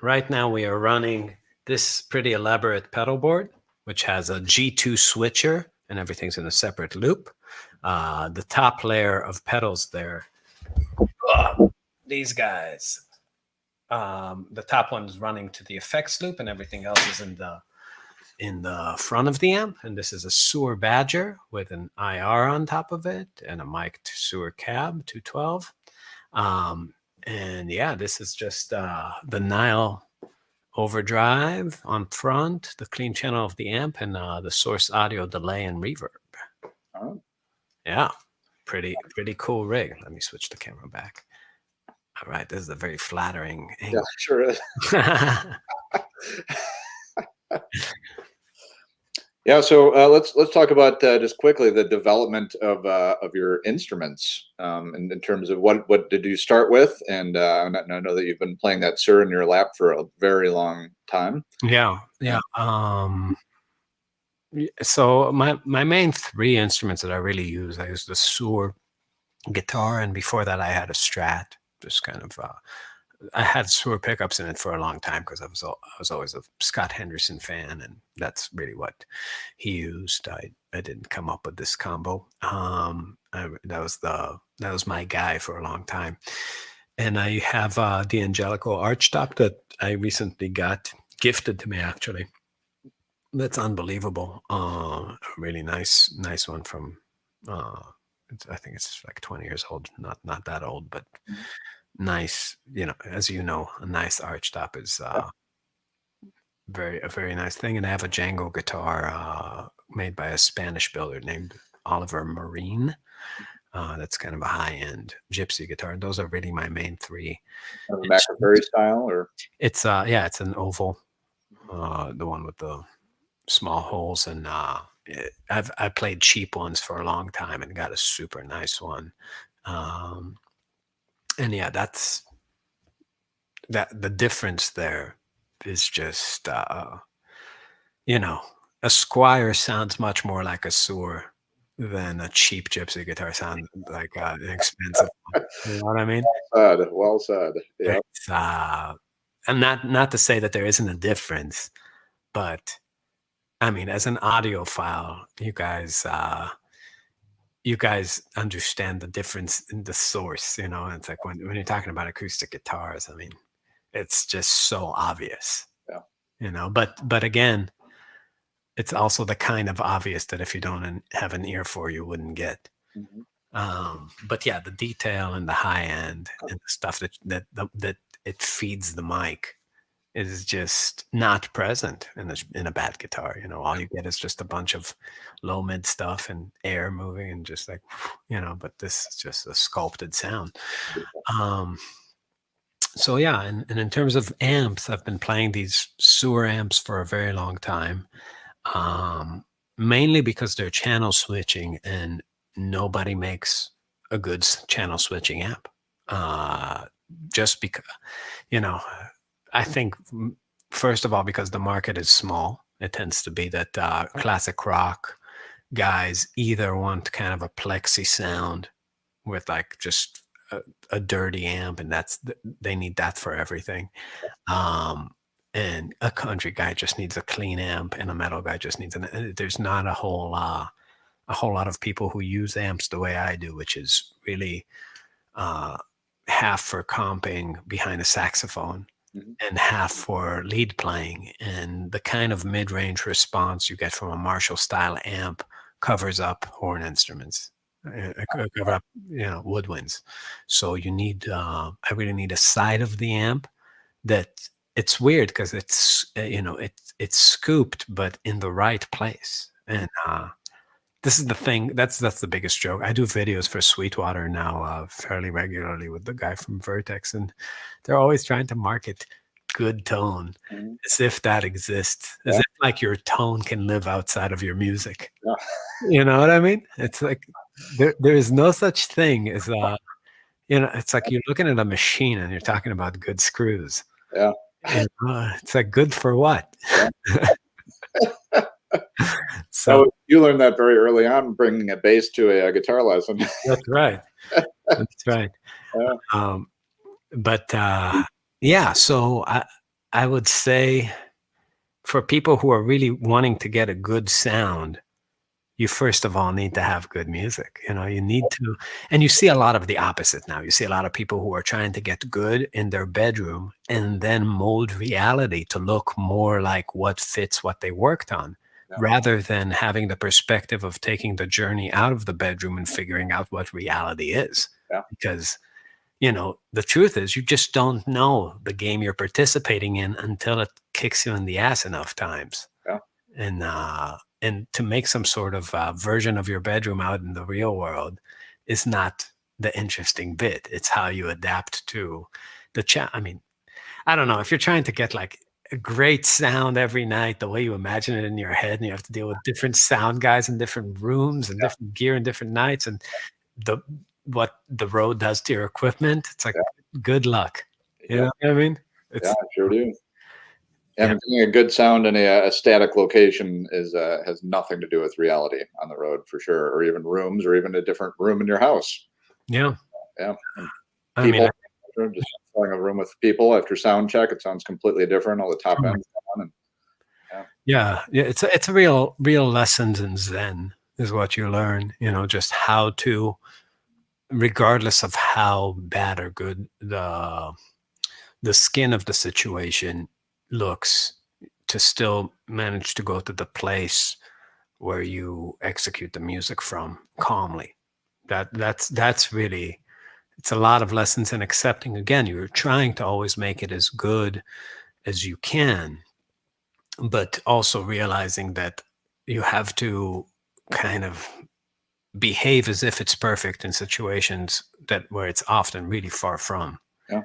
right now we are running this pretty elaborate pedal board, which has a G2 switcher and everything's in a separate loop. The top layer of pedals there, these guys, the top one is running to the effects loop and everything else is in the front of the amp. And this is a Sewer Badger with an IR on top of it and a mic Sewer Cab 212. And yeah, this is just the Nile overdrive on front, the clean channel of the amp, and the source audio delay and reverb. Oh. Yeah, pretty cool rig. Let me switch the camera back. All right, this is a very flattering angle. Yeah, sure is. Yeah, so let's talk about just quickly the development of your instruments, in terms of what did you start with, and I know that you've been playing that Sur in your lap for a very long time. Yeah. So my main three instruments that I really use, I use the Sur guitar, and before that I had a Strat. Just kind of I had Sewer pickups in it for a long time because I was always a Scott Henderson fan, and that's really what he used. I didn't come up with this combo. That was my guy for a long time. And I have the Angelico archtop that I recently got gifted to me, actually. That's unbelievable. A really nice one from I think it's like 20 years old, not that old, but nice. As you know, a nice archtop is a very nice thing. And I have a Django guitar made by a Spanish builder named Oliver Marine. That's kind of a high-end gypsy guitar. And those are really my main three. McAfee style, or it's it's an oval, the one with the small holes, and I played cheap ones for a long time and got a super nice one. And yeah, that's the difference there is just a Squire sounds much more like a Sewer than a cheap gypsy guitar sounds like an expensive one. You know what I mean? Well said. Yeah. It's, and not to say that there isn't a difference, but I mean, as an audiophile, you guys understand the difference in the source. It's like when you're talking about acoustic guitars, I mean, it's just so obvious. Yeah. But again, it's also the kind of obvious that if you don't have an ear for, you wouldn't get. Mm-hmm. But yeah, the detail and the high end and the stuff that it feeds the mic is just not present in a bad guitar. All you get is just a bunch of low mid stuff and air moving and just like, but this is just a sculpted sound. So yeah, and in terms of amps, I've been playing these Sewer amps for a very long time, mainly because they're channel switching, and nobody makes a good channel switching amp. Just because, I think, first of all, because the market is small, it tends to be that classic rock guys either want kind of a plexi sound with like just a dirty amp, and they need that for everything. And a country guy just needs a clean amp, and a metal guy just needs there's not a whole lot of people who use amps the way I do, which is really half for comping behind a saxophone and half for lead playing. And the kind of mid-range response you get from a Marshall style amp covers up horn instruments, cover up woodwinds. So you need I really need a side of the amp that it's weird because it's it's scooped but in the right place. And this is the thing. That's the biggest joke. I do videos for Sweetwater now fairly regularly with the guy from Vertex, and they're always trying to market good tone Mhm. as if that exists, as Yeah. if like your tone can live outside of your music. Yeah. You know what I mean? It's like there is no such thing as it's like you're looking at a machine and you're talking about good screws. Yeah. It's like good for what? Yeah. So You learned that very early on, bringing a bass to a guitar lesson. that's right. That's right. Yeah. Um, but yeah, so I would say for people who are really wanting to get a good sound, you first of all need to have good music. You need to, and you see a lot of the opposite now. You see a lot of people who are trying to get good in their bedroom and then mold reality to look more like what fits what they worked on, Yeah. rather than having the perspective of taking the journey out of the bedroom and figuring out what reality is. Yeah. Because the truth is you just don't know the game you're participating in until it kicks you in the ass enough times. Yeah. And to make some sort of version of your bedroom out in the real world is not the interesting bit. It's how you adapt to the chat. I mean, I don't know if you're trying to get like a great sound every night, the way you imagine it in your head, and you have to deal with different sound guys in different rooms and different gear and different nights, and what the road does to your equipment. It's like, good luck. You know what I mean? Yeah, I sure do. Yeah. Having a good sound in a static location has nothing to do with reality on the road for sure, or even rooms, or even a different room in your house. Yeah. Yeah. I mean, Just filling a room with people after sound check, it sounds completely different. All the top ends on, and yeah, it's a real lessons in Zen is what you learn. Just how to, regardless of how bad or good the skin of the situation looks, to still manage to go to the place where you execute the music from calmly. That's really, it's a lot of lessons in accepting. Again, you're trying to always make it as good as you can, but also realizing that you have to kind of behave as if it's perfect in situations where it's often really far from. Yeah.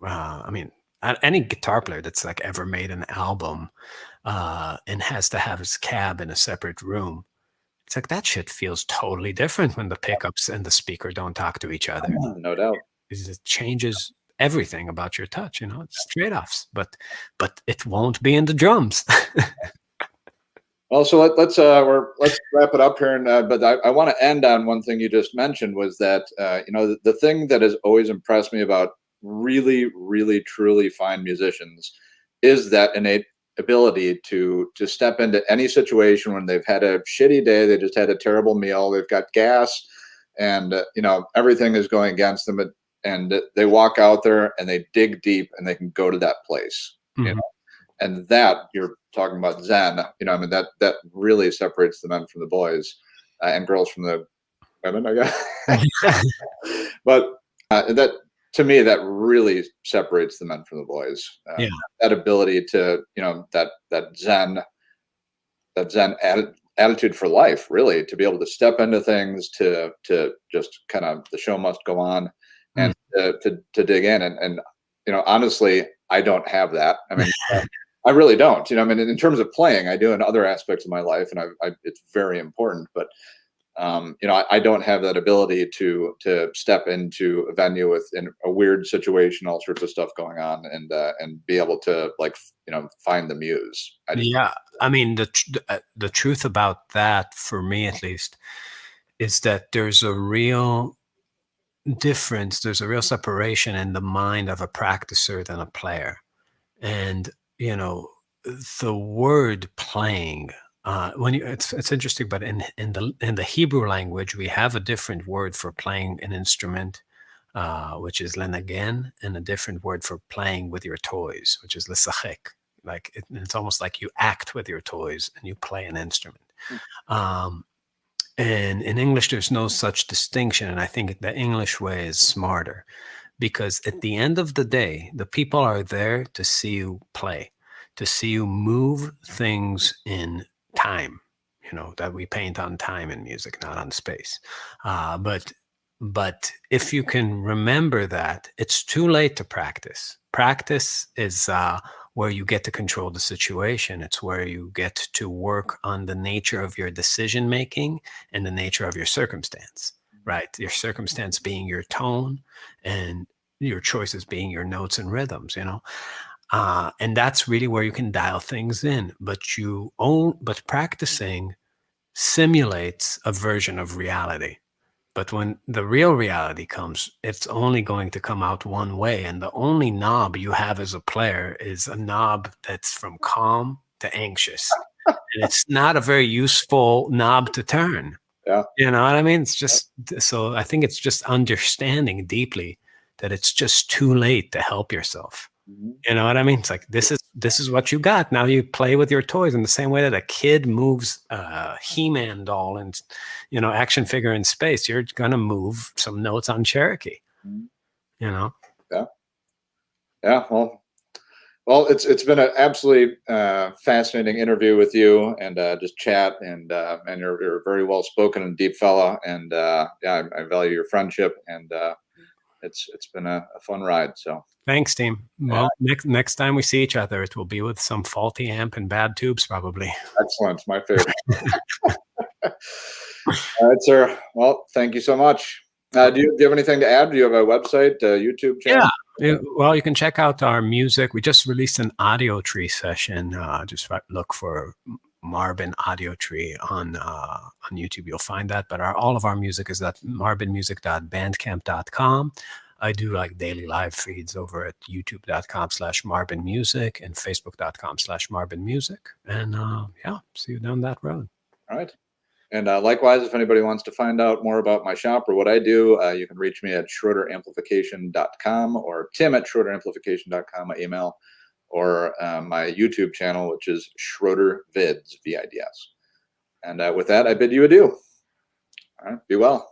I mean, any guitar player that's like ever made an album and has to have his cab in a separate room, it's like that shit feels totally different when the pickups and the speaker don't talk to each other. no doubt. It changes everything about your touch. It's trade-offs, but it won't be in the drums. Well, so let's wrap it up here, and but I want to end on one thing you just mentioned, was that the thing that has always impressed me about really, really, truly fine musicians is that innate ability to step into any situation when they've had a shitty day, they just had a terrible meal, they've got gas, and everything is going against them, and they walk out there and they dig deep and they can go to that place. Mhm. And that, you're talking about Zen, I mean, that really separates the men from the boys, and girls from the women, I guess. But that, to me, that really separates the men from the boys. Yeah. That ability to, that Zen attitude for life, really, to be able to step into things, to just kind of, the show must go on, and to dig in. And honestly, I don't have that. I mean, I really don't. I mean, in terms of playing, I do in other aspects of my life, and it's very important. But I don't have that ability to step into a venue in a weird situation, all sorts of stuff going on, and be able to, like, find the muse. I mean, the truth about that, for me at least, is that there's a real difference. There's a real separation in the mind of a practicer than a player. And the word playing, it's interesting, but in the Hebrew language, we have a different word for playing an instrument, which is lenagen, and a different word for playing with your toys, which is lesachek. Like it's almost like you act with your toys and you play an instrument. And in English, there's no such distinction, and I think the English way is smarter. Because at the end of the day, the people are there to see you play, to see you move things in time. that we paint on time in music, not on space. But if you can remember that, it's too late to practice. Practice is where you get to control the situation. It's where you get to work on the nature of your decision making and the nature of your circumstance, right? Your circumstance being your tone, and your choices being your notes and rhythms, and that's really where you can dial things in. But practicing simulates a version of reality. But when the real reality comes, it's only going to come out one way. And the only knob you have as a player is a knob that's from calm to anxious. And it's not a very useful knob to turn. Yeah. You know what I mean? It's just, so I think it's just understanding deeply that it's just too late to help yourself. You know what I mean? It's like, this is what you got. Now you play with your toys in the same way that a kid moves a He-Man doll and, action figure in space. You're going to move some notes on Cherokee, Yeah. Yeah. Well, it's been an absolutely fascinating interview with you, and just chat, and you're a very well spoken and deep fella, and yeah, I value your friendship, and it's been a fun ride. So thanks, team. Well, next time we see each other, it will be with some faulty amp and bad tubes, probably. Excellent, my favorite. All right, sir. Well, thank you so much. Do you have anything to add? Do you have a website, YouTube channel? Yeah. Well, you can check out our music. We just released an audio tree session. Just look for Marbin Audio Tree on YouTube. You'll find that. But all of our music is at marbinmusic.bandcamp.com. I do like daily live feeds over at youtube.com/marbinmusic and facebook.com/marbinmusic. And yeah, see you down that road. All right. And likewise, if anybody wants to find out more about my shop or what I do, you can reach me at schroederamplification.com or tim@schroederamplification.com, my email, or my YouTube channel, which is Schroeder Vids, VIDS. And with that, I bid you adieu. All right, be well.